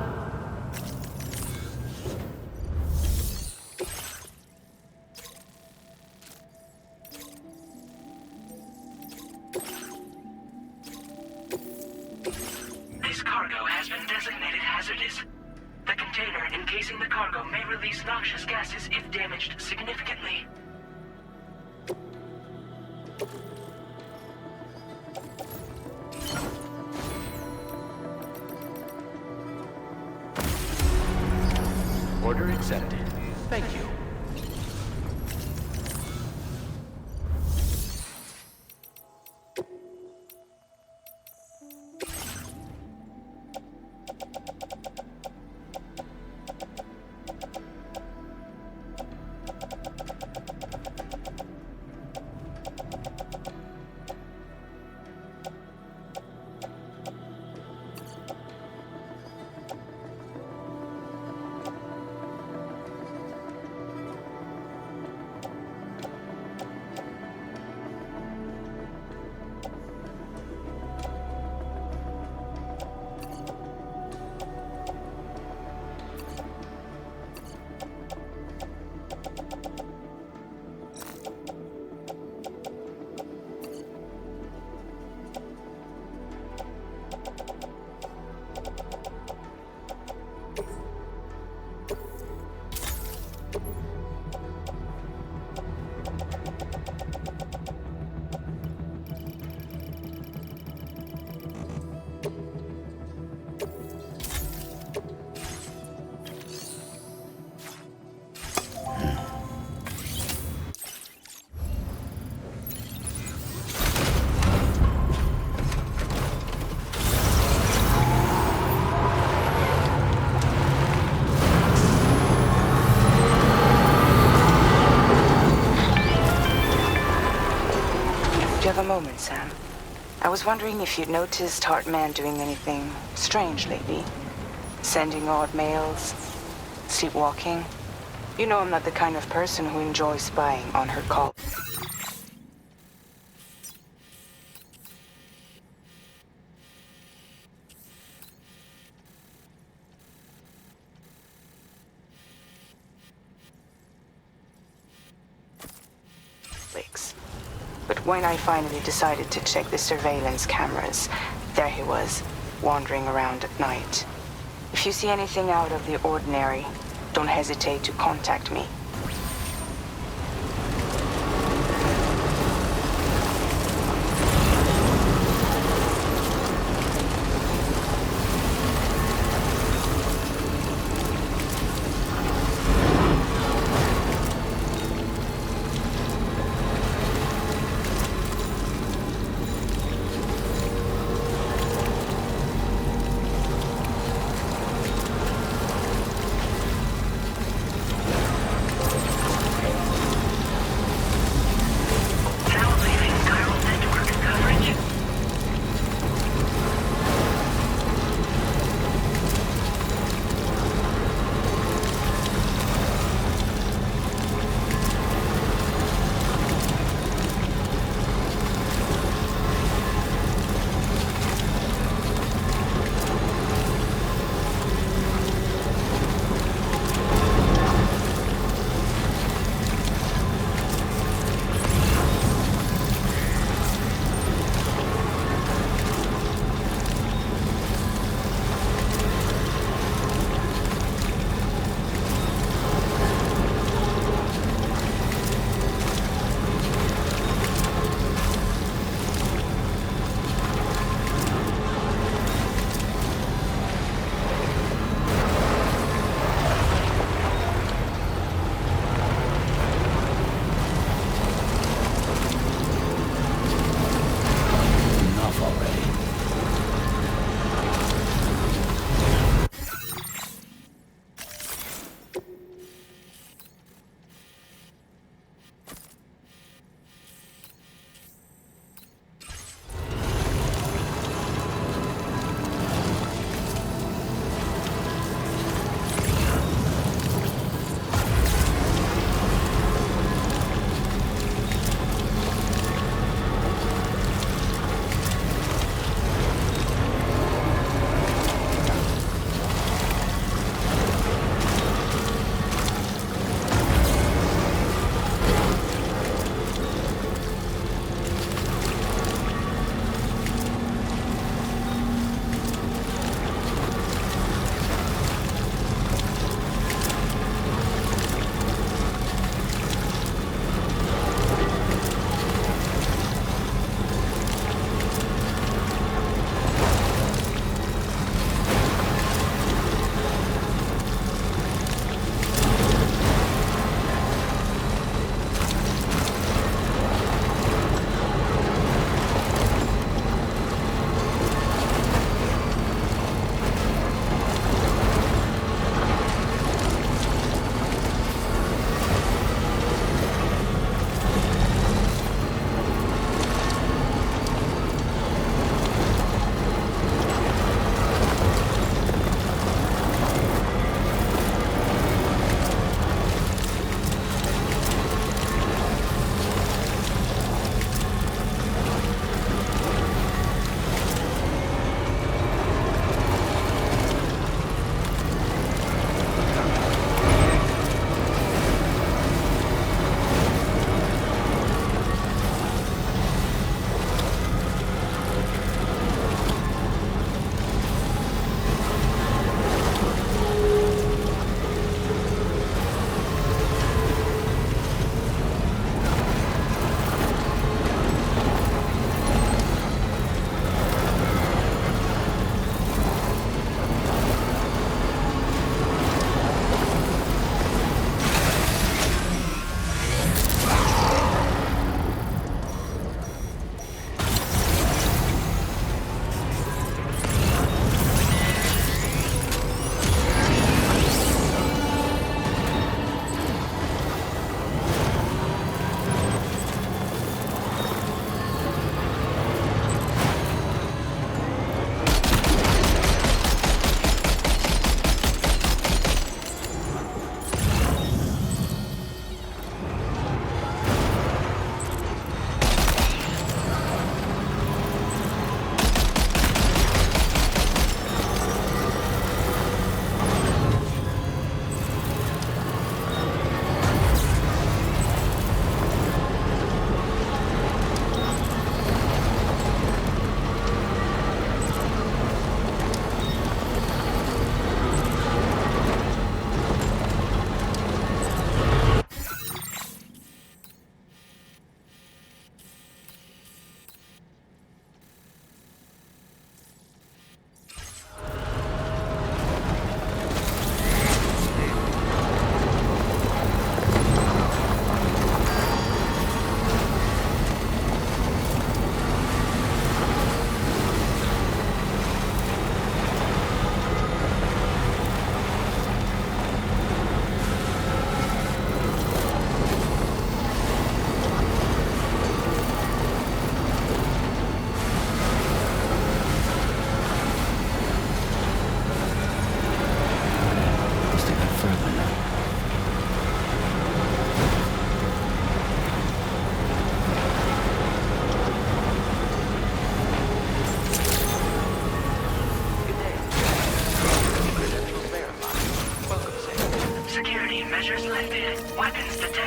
This cargo has been designated hazardous. The container encasing the cargo may release noxious gases if damaged significantly. Order accepted. Thank you. Do you have a moment, Sam? I was wondering if you'd noticed Hartman doing anything strange lately. Sending odd mails, sleepwalking. You know I'm not the kind of person who enjoys spying on her call. When I finally decided to check the surveillance cameras, there he was, wandering around at night. If you see anything out of the ordinary, don't hesitate to contact me.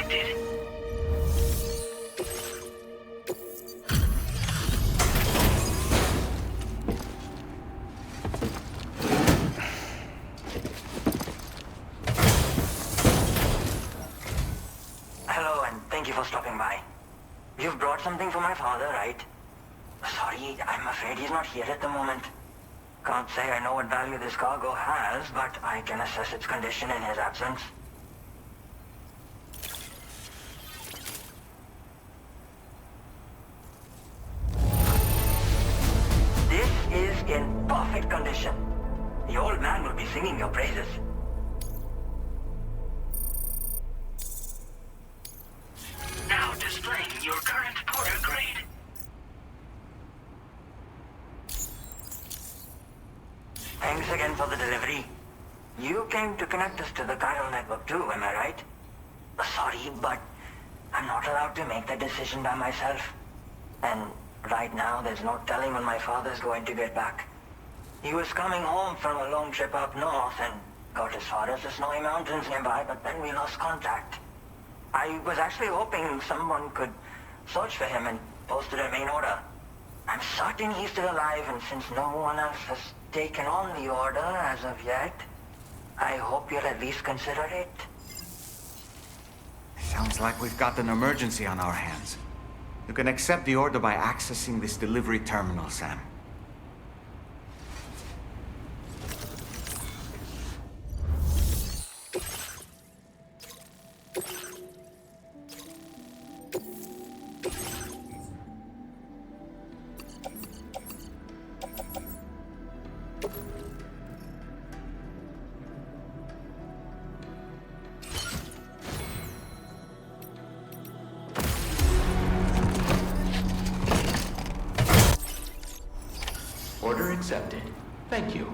accepted. Hello, and thank you for stopping by. You've brought something for my father, right? Sorry, I'm afraid he's not here at the moment. Can't say I know what value this cargo has, but I can assess its condition in his absence. This is in perfect condition. The old man will be singing your praises. Now displaying your current porter grade. Thanks again for the delivery. You came to connect us to the chiral network too, am I right? Sorry, but I'm not allowed to make that decision by myself. And right now, there's no telling when my father's going to get back. He was coming home from a long trip up north and got as far as the snowy mountains nearby, but then we lost contact. I was actually hoping someone could search for him and posted a main order. I'm certain he's still alive, and since no one else has taken on the order as of yet, I hope you'll at least consider it. Sounds like we've got an emergency on our hands. You can accept the order by accessing this delivery terminal, Sam. Order accepted. Thank you.